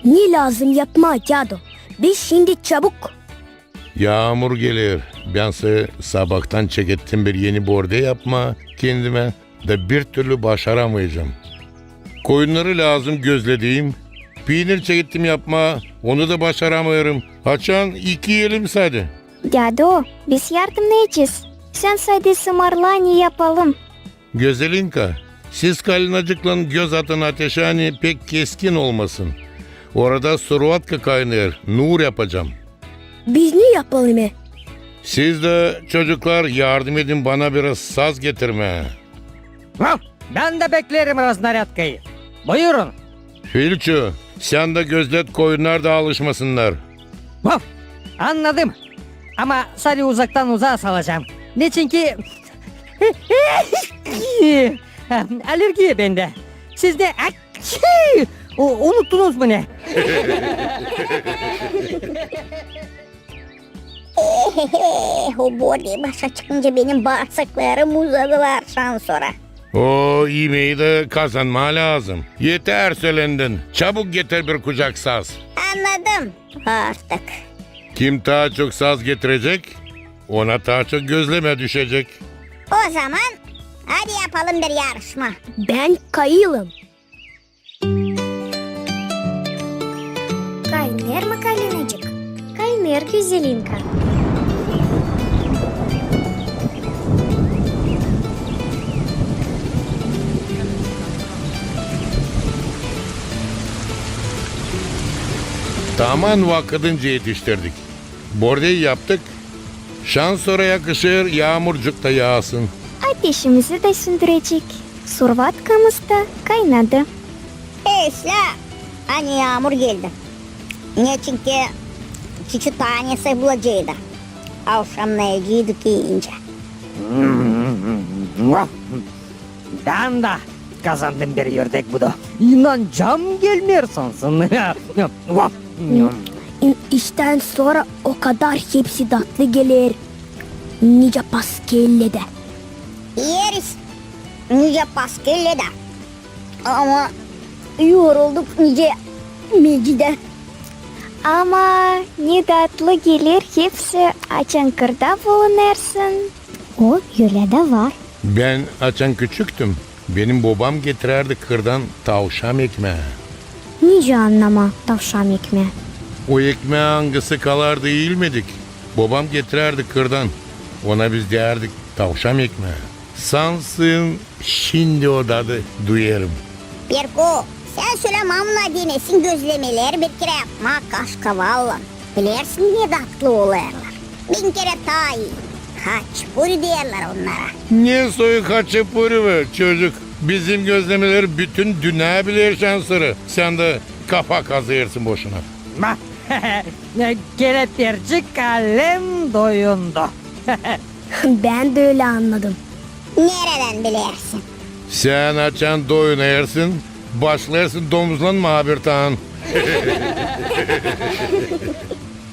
Ne lazım yapma Cadu. Biz şimdi çabuk. Yağmur gelir. Bense sabahtan çekettim bir yeni borde yapma kendime. Da bir türlü başaramayacağım. Koyunları lazım gözlediğim. Peynir çekettim yapma. Onu da başaramıyorum. Haçan 2 yiyelim sadece. Dado, biz yardımlayacağız. Sen sadece ısmarlani yapalım. Gözelinka, Siz Kalinacık'la göz atın ateşi hani pek keskin olmasın. Orada Suruvatka kaynıyor. Nur yapacağım. Biz ne yapalım? Siz de çocuklar yardım edin bana biraz saz getirme. Vav, ben de beklerim Raznaryadka'yı. Buyurun. Filço, sen de gözlet koyunlar da alışmasınlar. Vav, anladım. Ama sarı uzaktan uzağa salacağım. Niçin ki... alerji bende. Siz de... unuttunuz mu ne? O bordeyi başa çıkınca benim bağırsaklarım uzadılar sonra. O yemeği de kazanma lazım. Yeter söylendin. Çabuk getir bir kucak saz. Anladım artık. Kim daha çok saz getirecek, ona daha çok gözleme düşecek. O zaman hadi yapalım bir yarışma. Ben kayılım. Kaynar mı Kalinacık? Kaynar güzelinka. Tamam vakıdınca yetiştirdik. Bordeyi yaptık. Şans sonra yakışır, yağmurcuk da yağsın. Ateşimizi de söndürecek. Survatkamız da kaynadı. Esla, hani yağmur geldi. Ne çünkü küçük tanesi bulacaktı. Akşamlayıcıydık yiyince. Ben de kazandım bir yerdek bu da. İnancam gelmiyor sansın. İşten sonra o kadar hepsi tatlı gelir. Nice paskelle de. Yeriz. Nice paskelle de. Ama yorulduk nice mecide. Ama ne tatlı gelir hepsi açan kırda bulunarsın. O öyle de var. Ben açan küçüktüm. Benim babam getirirdi kırdan tavşan ekmeği. Nice anlama tavşan ekmeği. O ekmeği hangisi kalar değil miydik? Babam getirirdi kırdan. Ona biz derdik tavşan ekmeği. Sansın şimdi o tadı duyarım. Pirko, sen söyle mamla denesin gözlemeler bir kere yapma kaşkavalla. Bilirsin ne tatlı olarlar. Bin kere tayi. Haçpuri derler onlara. Ne soyuk haçapuri var çocuk. Bizim gözlemeler bütün dünya bilir şansları. Sen de kafa kazıyırsın boşuna. Kelepircik kalem doyundu. Ben de öyle anladım. Nereden bilirsin? Sen açan doyun yersin, başlarsın domuzlanma habirtan.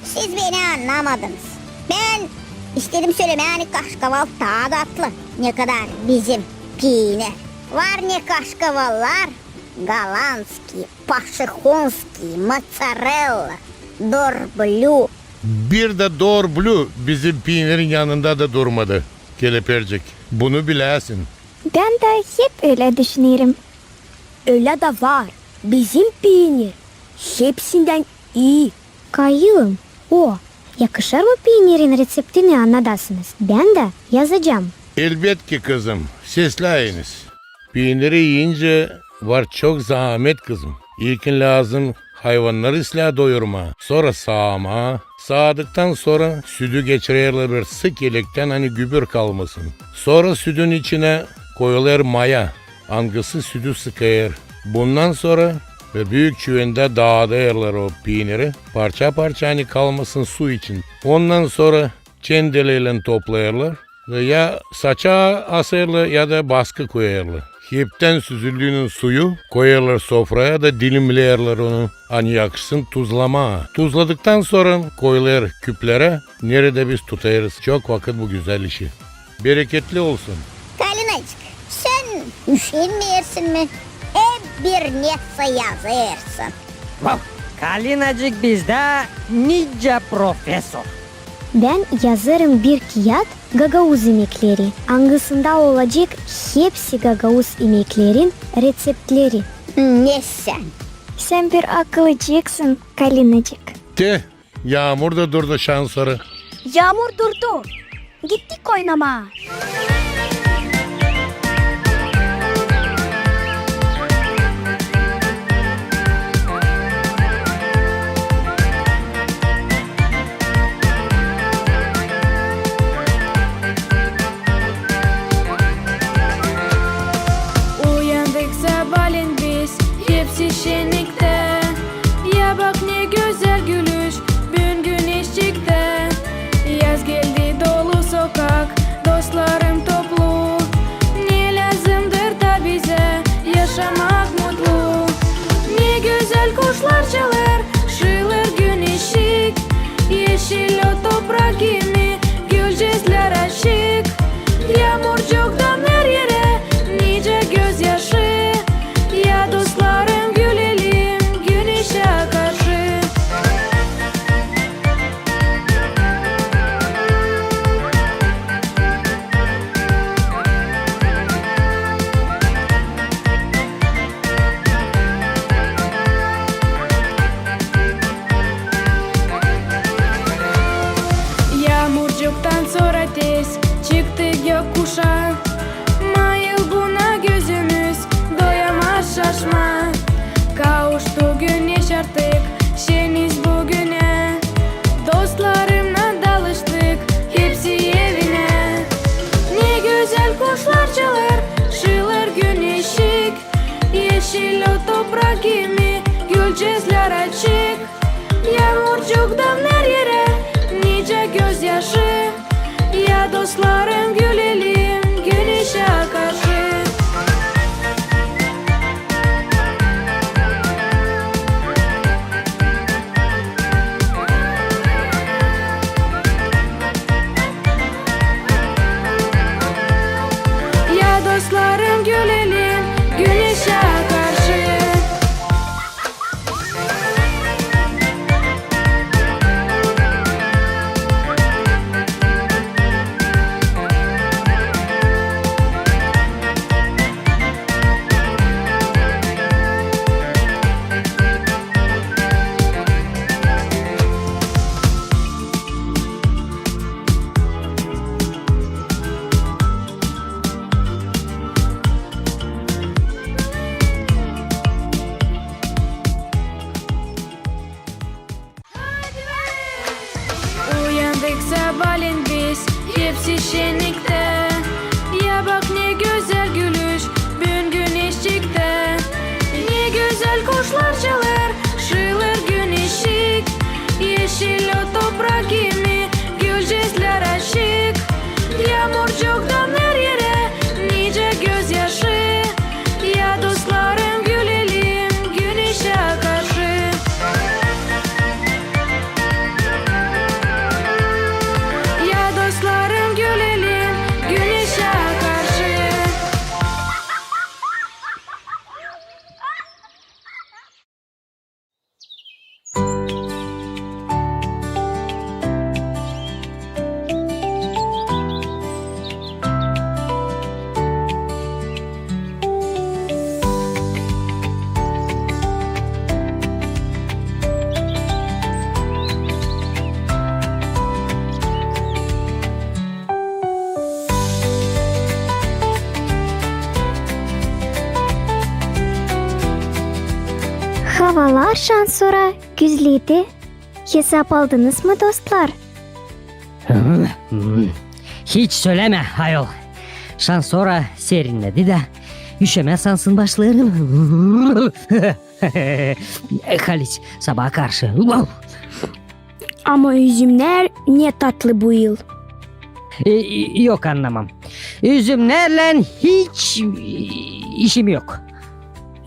Siz beni anlamadınız. Ben istedim söylemeye hani kaşkaval daha tatlı. Ne kadar bizim pine. Var ne kaşkavallar? Galanski, Paşikonski, Mozzarella, Dorblu. Bir de Dorblu bizim peynirin yanında da durmadı. Kelepircik, bunu bilesin. Ben de hep öyle düşünüyorum. Öyle de var. Bizim peynir hepsinden iyi. Kayığım. O. Yakışır mı peynirin reseptini anladasınız. Ben de yazacağım. Elbet ki kızım, seslayınız. Peyniri yiyince var çok zahmet kızım. İlkin lazım hayvanları ıslah doyurma. Sonra sağma. Sağdıktan sonra sütü geçirirler bir sık yelekten hani gübür kalmasın. Sonra sütün içine koyulur maya. Angısı sütü sıkayır. Bundan sonra ve büyük çüvende dağıdırlar o peyniri. Parça parça hani kalmasın su için. Ondan sonra çendeleyle toplayırlar. Ve ya saça asırlar ya da baskı koyarlar. Hepten süzüldüğünün suyu koyarlar sofraya da dilimleyerler onu. Hani yakışsın tuzlama. Tuzladıktan sonra koyarlar küplere. Nerede biz tutayırız. Çok vakit bu güzel işi. Bereketli olsun. Kalinacık, sen üşenmeyersin mi? Hep bir netse yazırsın. Kalinacık bizde nice profesör. Ben yazarım bir kağıt Gagavuz yemekleri. Hangisinde olacak hepsi Gagavuz yemeklerin reseptleri. Ne sen? Sen bir akıllıcıksın Kalinacık. Yağmur da durdu şansları. Yağmur durdu. Gittik oynama. Yeşil o toprak gibi gülcezler açık. Yağmur çoktan her yere nice gözyaşı. Ya dostlarım gülelim güneşe karşı. Yağmurcuktan sonra tez çıktı gökkuşağı. Mayıl buna gözümüz doyamaz şaşma. Kavuştu güneş artık şeniz bugüne. Dostlarımla dalıştık hepsi evine. Ne güzel kuşlar çalar şılır güneşik. Yeşil o toprak gibi gülcezler açık. Yağmurcuktan her yere nice gözyaşı. Ya dostlarım gülelim güneşe karşı. Ya dostlarım gülelim güneşe karşı. Uyandık sabahleyin biz hepsi şenlikte. Ya bak ne güzel gülüş bugün güneş çıktı. Ne güzel kuşlar çalar şılır güneşik. Yeşil o toprak gibi gülcezler açık. Yağmurcuktan her yere nice gözyaşı. Ya dostlarım gülelim güneşe karşı. Ya dostlarım gülelim güneşe karşı. Havalar şansora güzliydi. Hesap aldınız mı dostlar? Hiç söyleme ayol. Şans sonra serinledi de üşeme sansın başlarım. Halis sabaha karşı. Ama üzümler ne tatlı bu yıl. Yok anlamam. Üzümlerle hiç işim yok.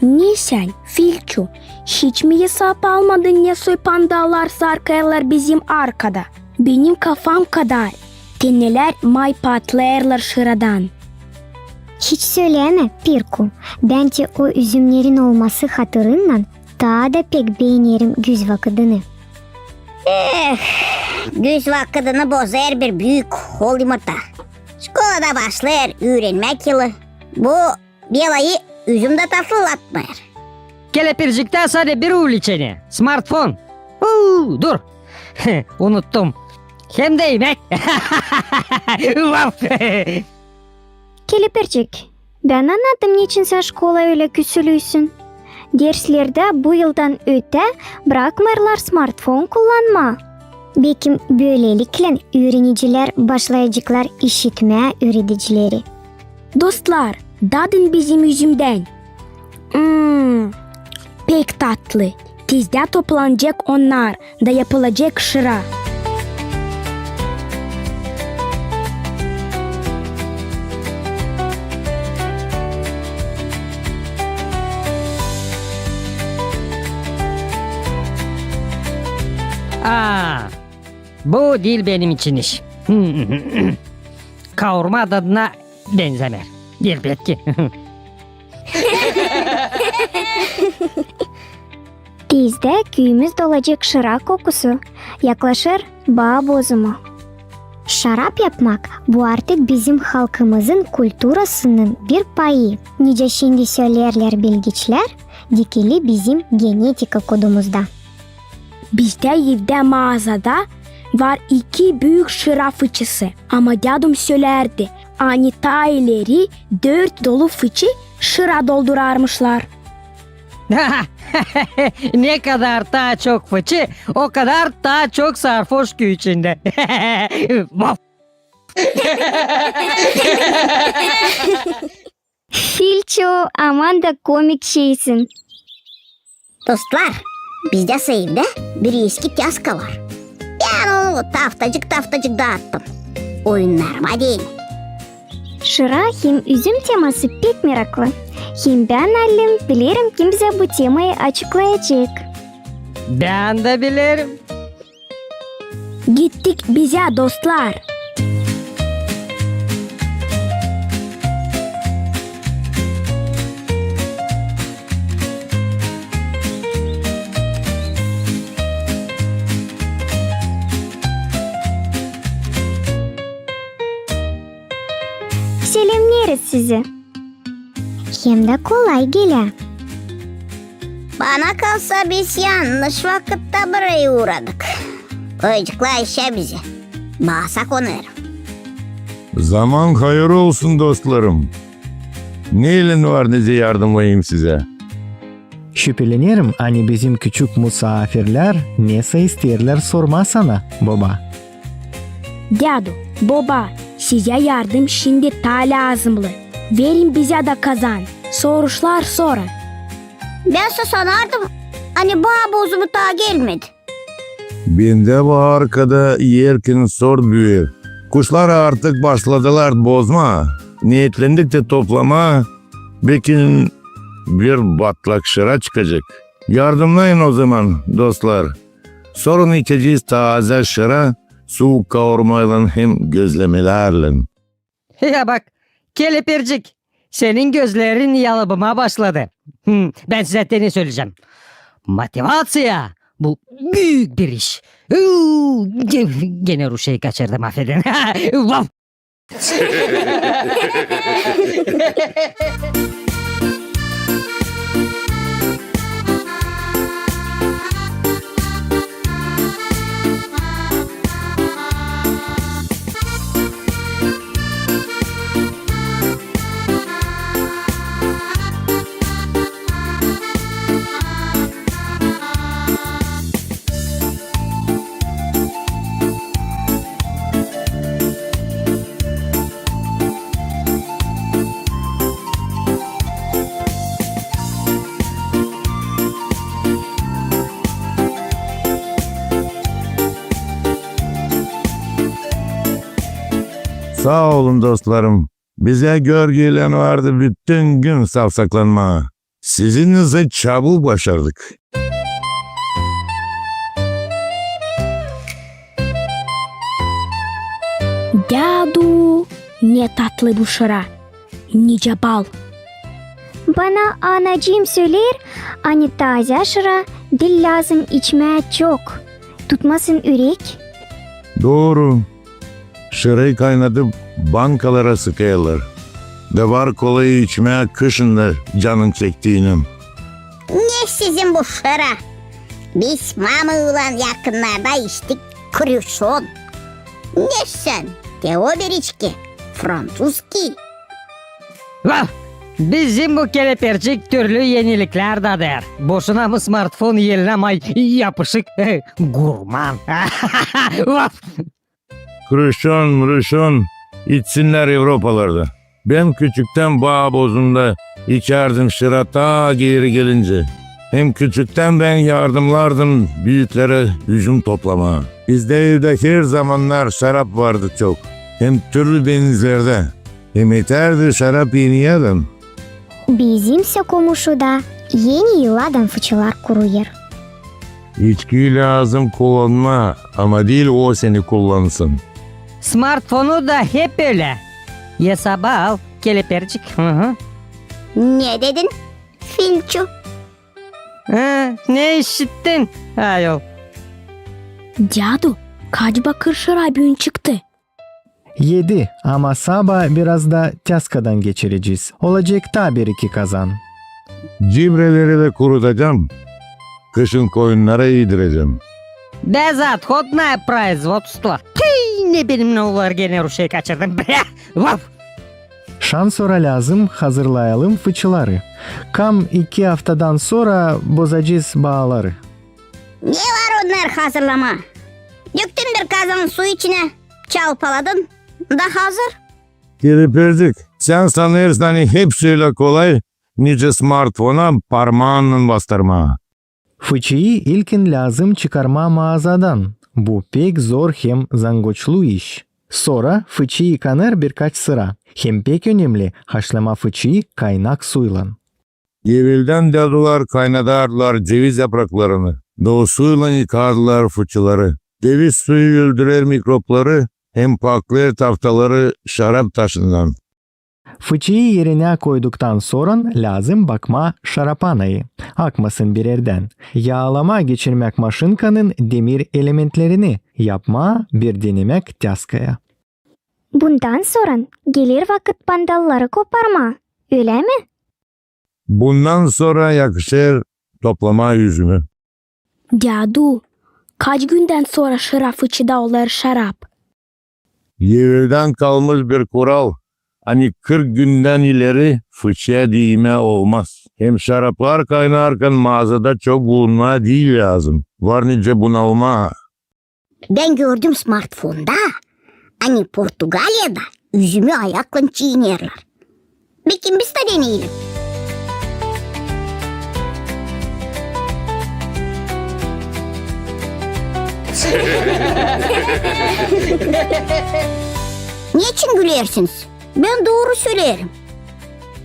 Ne sen Filço? Hiç mi hesap almadın ne soy pandalar sarkaylar bizim arkada? Benim kafam kadar. Teneler may patlayarlar şıradan. Hiç söyleme Pirku. Bence o üzümlerin olması hatırından daha da pek beğenirim güz vakıdını. Güz vakıdını bozar bir büyük hol yumurta. Şkolada başlar öğrenmek yılı. Bu belayı üzümde tatlılatmıyor. Kelepircikten sadece bir ul içeni. Smartphone. Dur. Unuttum. Hem de yemek. Kelepircik, ben anladım niçin sen şkola öyle küsülüysün. Derslerde bu yıldan öte bırakmırlar smartphone kullanma. Belki böylelikle öğreniciler başlayacaklar işitme öğreticileri. Dostlar, dadın bizim üzümden. Pek tatlı. Tezde toplanacak onlar da yapılacak şıra. Bu değil benim için iş. Kavurma tadına benzemer. Elbette. Tezde köyümüz dolacak şarap kokusu. Yaklaşır bağ bozumu. Şarap yapmak bu artık bizim halkımızın kültürasının bir payı. Nice şimdi söylerler bilgiçler, dikili bizim genetika kodumuzda. Bizde evde mağazada var 2 büyük şarap fıçısı. Ama dadım söylerdi. Ani taileri 4 dolu fıçı şıra doldurarmışlar. Ne kadar daha çok fıçı, o kadar daha çok sarhoş köy içinde. Vaf! Filço, aman da komik şeysin. Dostlar, bizde sayımda bir eski yaska var. Ben onu taftacık dağıttım. Oyunlarıma değil. Şıra hem üzüm teması pek meraklı. Hem ben aldım, bilirim kim bize bu temayı açıklayacak. Ben de bilirim. Gittik bize dostlar. Selamlarız sizi. Hem de kolay gele. Bana kalsa biz yanlış vakitte buraya uğradık. Koyucuklar işe bizi. Bağsak onarım. Zaman hayır olsun dostlarım. Ne elin var nece yardımlayayım size? Şüphelenirim hani bizim küçük misafirler neyse isterler sorma sana baba. Dadu, baba, size yardım şimdi ta lazımlı. Verin bize de kazan. Soruşlar sorun. Ben sanardım. Hani bağ bozumu daha gelmedi. Bende bu arkada yerken sor büyür. Kuşlar artık başladılar bozma. Niyetlendik de toplama. Belki bir batlak şıra çıkacak. Yardımlayın o zaman dostlar. Sorun içeceğiz taze şıra. Soğuk kavurmayla hem gözlemelerle. Ya bak, kelepircik. Senin gözlerin yalıbıma başladı. Ben size ne söyleyeceğim. Motivatsiya. Bu büyük bir iş. Gene Ruşa'yı kaçırdım, affedin. Vaf! Sağ olun dostlarım. Bize görgüyle vardı bütün gün savsaklanma. Sizinle çabuk başardık. Dadu, ne tatlı bu şıra. Nice bal. Bana anacığım söyler, hani taze şıra dil lazım içmeye çok. Tutmasın ürek. Doğru. Şırayı kaynatıp bankalara sıkıyorlar. De var kolayı içmeye kışında canın çektiğinim. Ne sizin bu şıra? Biz mamığla yakınlarda içtik kruşon. Ne sen? De o bir içki. Francuski. Vaf! Bizim bu kelepircik türlü yenilikler de der. Boşuna mı smartphone yellemay yapışık gurman. Vaf! Kruşon içsinler Avrupalarda. Ben küçükten bağ bozunda içerdim şıra ta geri gelince. Hem küçükten ben yardımlardım büyüklere hücum toplama. Bizde evde her zamanlar şarap vardı çok. Hem türlü denizlerde. Hem yeterdi şarap yemeyelim. Bizimse komşuda yeni yıladan fıçılar kuruyor. İçkiyi lazım kullanma ama değil o seni kullansın. Smartfonu da hep öyle. Ye sabah al kelepercik. Hı hı. Ne dedin? Filçu. Ha, ne işittin? Ayol. Diyadu, kaç bakır şarabın çıktı? 7 ama sabah biraz da tyaskadan geçireceğiz. Olacak da 1-2 kazan. Cibreleri de kurutacağım. Kışın koyunlara yedireceğim. Безотходное производство. Tüy, ne benim ne olur gene Ruşa'yı kaçırdım. Vaf. Şan sonra lazım hazırlayalım fıçıları. Kam 2 haftadan sonra bozacağız bağları. Ne var onlar hazırlama? Döktün bir kazan su içine. Çalpaladın. Da hazır. Kelepercik, sen sanırsın hani hepsiyle kolay. Nice smartfona parmağınla bastırma. Fıçıyı ilkin lazım çıkarma mağazadan. Bu pek zor hem zangoçlu iş. Sonra fıçı yıkanır birkaç sıra. Hem pek önemli haşlama fıçıyı kaynak suyla. Evvelden dadılar kaynadarlar ceviz yapraklarını. Doğusuyla yıkardılar fıçıları. Ceviz suyu öldürer mikropları, hem paklar taftaları şarap taşından. Fıçıyı yerine koyduktan sonra lazım bakma şarapanayı. Akmasın bir yerden. Yağlama geçirmek maşınkanın demir elementlerini yapma bir denemek tyaskaya. Bundan sonra gelir vakit bandalları koparma. Öyle mi? Bundan sonra yakışır toplama yüzümü. Diyadu, kaç günden sonra şarap fıçıda olur şarap? Evvelden kalmış bir kural. Hani 40 günden ileri fıçıya değme olmaz. Hem şaraplar kaynarken mağazada çok bulunma değil lazım. Var nice bunalma. Ben gördüm smartfonda. Hani Portugalya'da üzümü ayakla çiğnerler. Belki biz de deneyelim. Niçin gülersiniz? Ben doğru söylerim.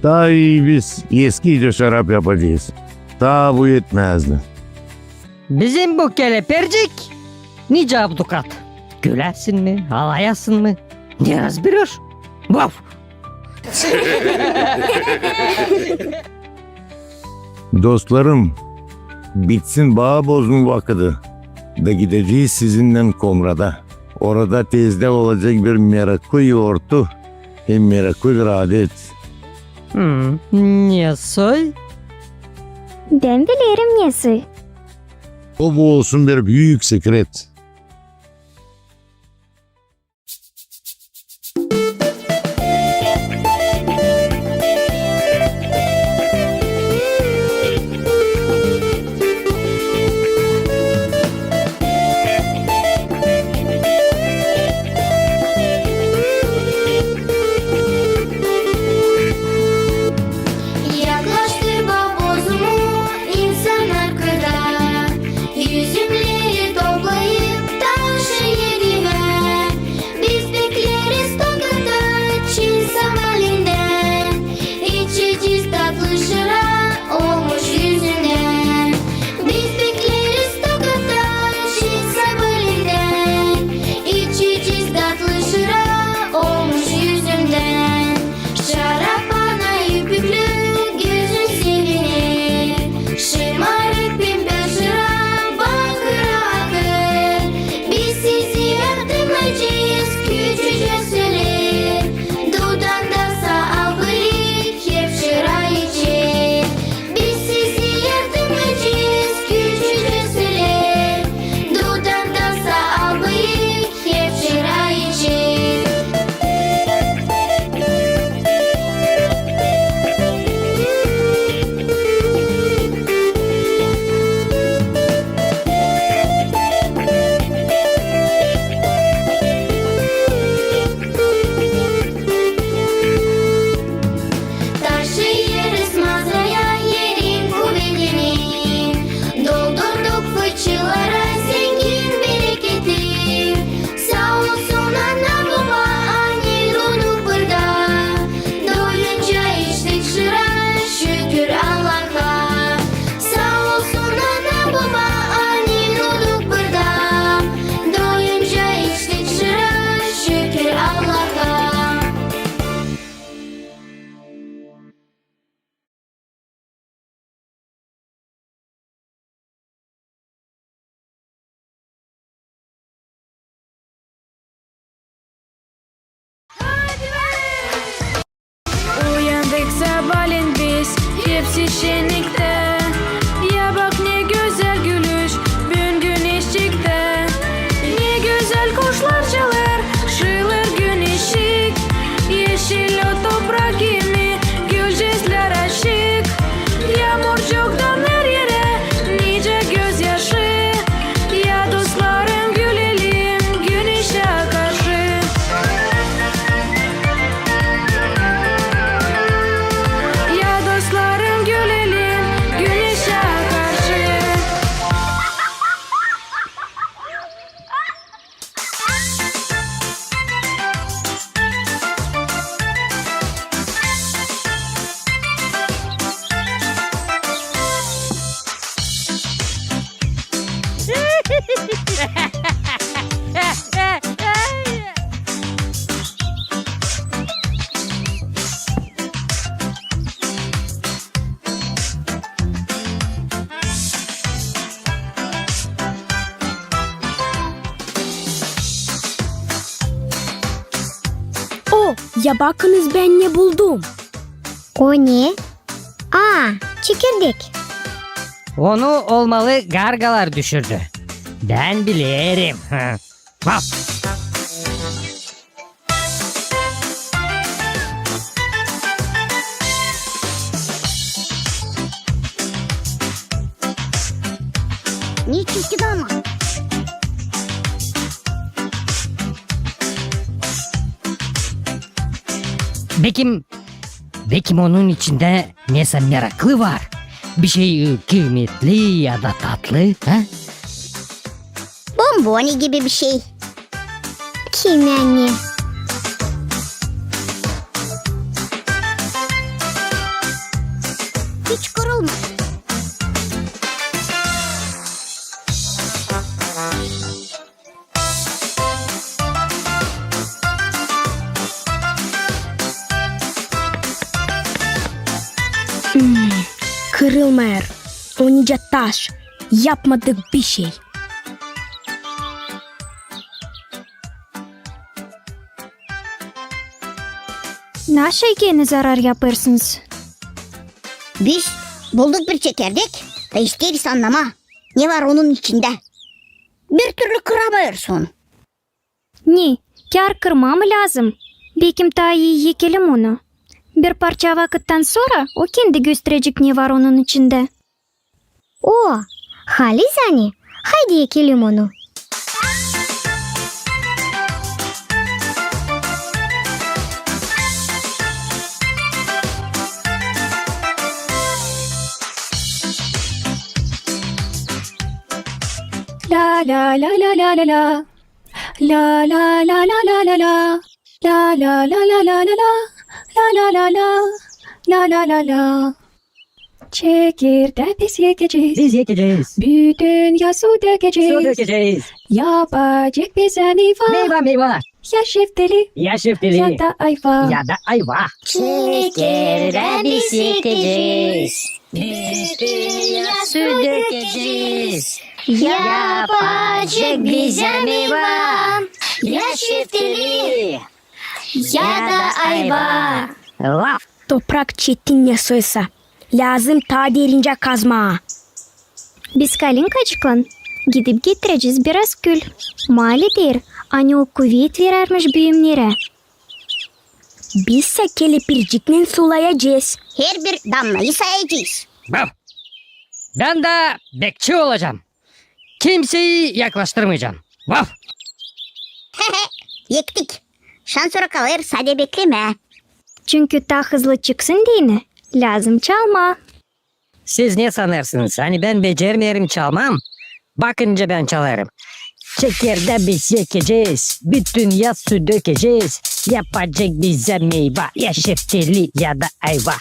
Daha iyi biz eskice şarap yapacağız. Daha bu yetmezdi. Bizim bu kelepercik nice abdukat. Gülersin mi? Alayasın mı? Biraz bilir. Vaf. Dostlarım, bitsin bağ bozun vakıdı. Da gideceğiz sizinle Komra'da. Orada tezde olacak bir meraklı yoğurtu, hem meraklı bir adet. Ne soy? Ben bilirim nesi. O bu olsun bir büyük sekret. Yaklaştı bavuzmu insan arkada. Yüzümleri toplayıp hepsi şenlikte. Ya bak ne güzel gülüş bugün güneşlikte. Ne güzel kuşlar çalar, şılır gün ışık. Yeşil o toprak gibi gülcesler aşık. Yağmur çoktan her yere, nice gözyaşı. Ya dostlarım gülelim güneşe karşı. Ya dostlarım gülelim güneşe karşı. O, ya bakınız ben ne buldum. O ne? Aa, çekirdek. Onu olmalı gargalar düşürdü. Ben bilirim. Bak. Ne çıktı ama? Bekim onun içinde neyse meraklı var. Bir şey kıymetli ya da tatlı. Ha? Bomboni gibi bir şey. Kim yani? Hiç kurulma. Kırılmayır. Onca taş. Yapmadık bir şey. Ne şeyge zarar yaparsınız? Biz bulduk bir çekirdek. Da isteriz anlama. Ne var onun içinde? Bir türlü kıramıyorsun. Ne? Kar kırmam lazım. Bekim daha iyi yekelim onu. Bir parça vakitten sonra o kendi gösterecek ne var onun içinde. O, Halizani. Haydi yekelim onu. La la la la la la la. La la la la la la la. La la la la la la la. La la la la. La la la la. Çekirdek biz yekeceğiz. Biz yiyeceğiz. Bütün yaz su dökeceğiz. Su dökeceğiz. Yapacak bize meyve. Meyve. Ya şeftali Ya şeftali. ya da ayva. Ya da ayva. Çekirdek biz yekeceğiz. Su dökeceğiz. Yapacak bize meyve. Ya şeftali ya da ayva. Laf. Toprak çetin ne soysa. Lazım ta derince kazma. Biz kalinkacıklan. Gidip getireceğiz biraz gül. Malidir. Hani o kuvvet verermiş büyümlere. Bizse kelepircikle sulayacağız. Her bir damlayı sayacağız. Bak. Ben de bekçi olacağım. Kimseyi yaklaştırmayacağım. Vaf. Yektik. Şans sonra kalır sade bekleme. Çünkü daha hızlı çıksın diye ne? Lazım çalma. Siz ne sanırsınız? Hani ben becermeyelim çalmam. Bakınca ben çalarım. Çekirde biz yekeceğiz. Bütün yaz su dökeceğiz. Yapacak bize meyve. Ya şeftali ya da ayva.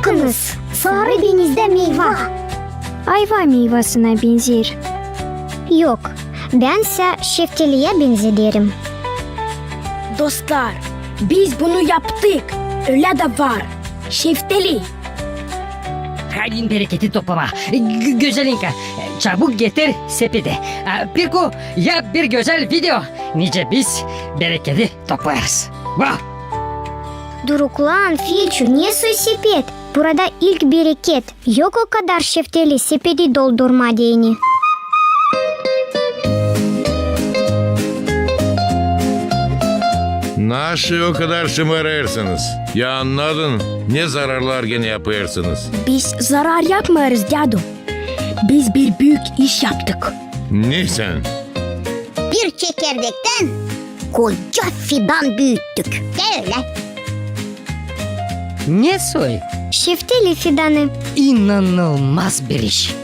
Bakınız, sarı denizde meyve. Ayva meyvasına benzer. Yok, bense şeftaliye benzederim. Dostlar, biz bunu yaptık. Öyle de var. Şeftali. Halin bereketi toplama. Güzelinka, çabuk getir sepeti. Pirko, yap bir güzel video. Nice biz bereketi toplarız. Vah! Duruklan Filçu, niye su sepet? Burada ilk bereket. Yok o kadar şeftali sepeti doldurma diyeni. Nasıl o kadar şımarırsınız? Ya anladın, ne zararlar gene yapıyorsunuz? Biz zarar yapmıyoruz Dadu. Biz bir büyük iş yaptık. Ne sen? Bir çekirdekten koca fidan büyüttük. De öyle. Ne soy? Şeftali fidanı. İnanılmaz bir iş.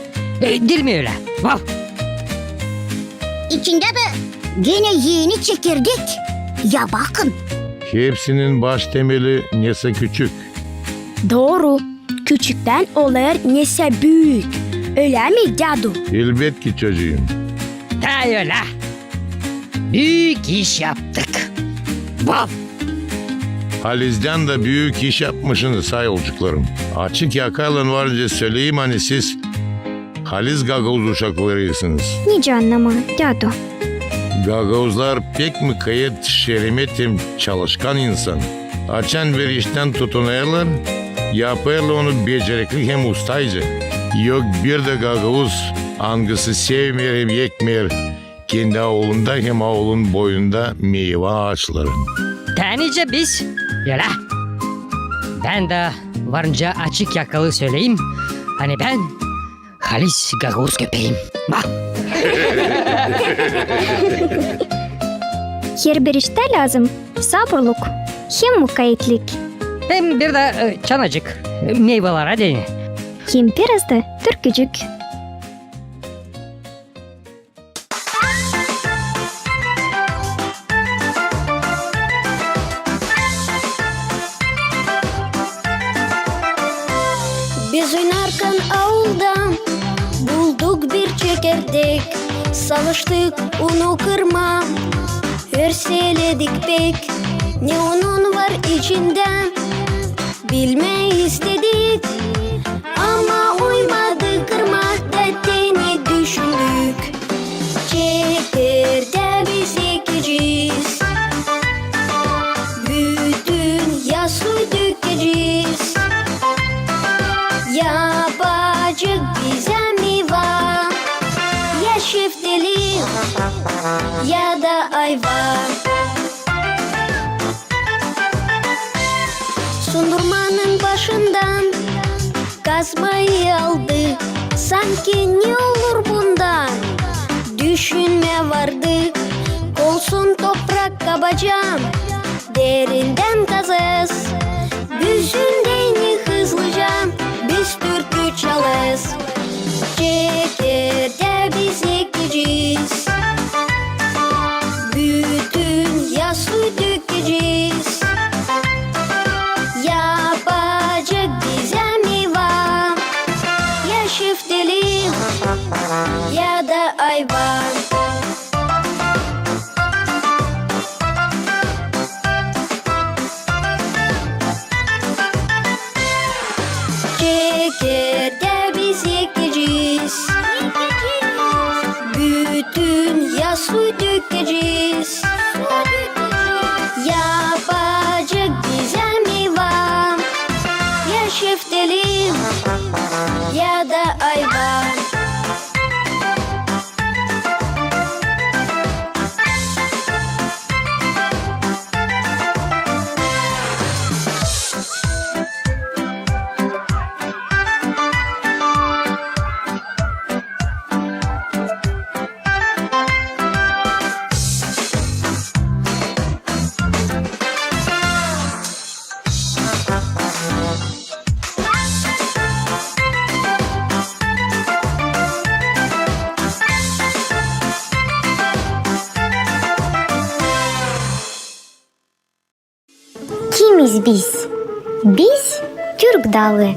Değil mi öyle? Vah! İçinde de gene yeni çekirdek. Ya bakın. Hepsinin baş temeli nese küçük. Doğru. Küçükten olur neyse büyük. Öyle mi Dadu? Elbet ki çocuğum. Da öyle. Büyük iş yaptık. Vah! Haliz'den de büyük iş yapmışsınız sayolcuklarım. Açık yakalın varınca söyleyeyim hani siz Haliz gagavuz uşaklarıysınız. Nice anlama, Dadu. Gagavuzlar pek mi kayıt şeremetim çalışkan insan. Açan bir işten tutunuyorlar, yaparlar onu becerikli hem ustayca. Yok bir de gagavuz hangisi sevmiyor hem yekmiyor. Kendi oğlunda hem oğlun boyunda meyve ağaçları. Denice biz. Öyle. Ben de varınca açık yakalı söyleyeyim. Hani ben Halis Gagavuz köpeğim. Vah! Her bir işte lazım sabırlık, hem mukayyetlik, Hem bir de çanacık meyvelere değil. hem biraz da türkücük. Biz oynarken avuldan bulduk bir çekirdek. Salıştık onu kırma, hörseledik pek. Ne onun var içinde bilmeyi istedik. Ama uymadı kırmakta teni düşündük. Çekirde biz ekeceğiz, bütün yaslı dökeceğiz. Yapacak bize mi var? Ya şeftali ya da ayva. Sundurmanın başından kazmayı aldı. Sanki ne olur bundan? Düşünme vardı. Olsun toprak kabacağım, derinden kazız. Büzündeyini hızlıca biz türkü çalız. Çekirde biz ekeceğiz, bütün yaslı dökeceğiz. Yapacak bize mi var? Ya şeftali ya da ayva. Çekirde biz ekeceğiz, bütün yaslı dökeceğiz. Yapacak bize mi var? Ya şeftali ya da ayva. Kimiz biz? Biz Türk Dağı.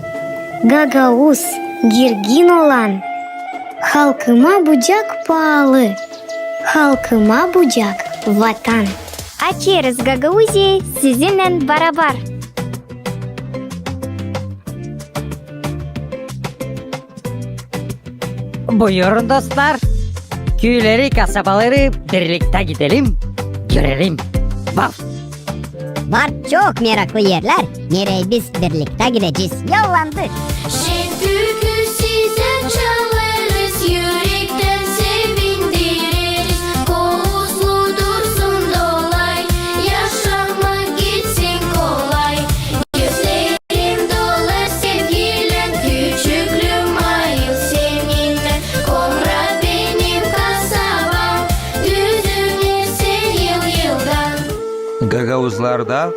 Гагаuz, girgin olan. Halkıma bucak pahalı. Halkıma bucak vatan. Açıyoruz Gagauz'i sizinle beraber. Buyurun dostlar. Köyleri, kasabaları birlikte gidelim, görelim. Bak. Var çok meraklı yerler. Nereye biz birlikte gideceğiz. Yollandık. Şen türkü size çalarız, yürekten sevindiririz. Kovuzlu dursun dolay, yaşamak gitsin kolay. Gözlerim dolar sevgiyle, küçüklüğüm ayıl seninle. Komra benim kasabam, düzülürse yıl yıldan. Gagauzlarda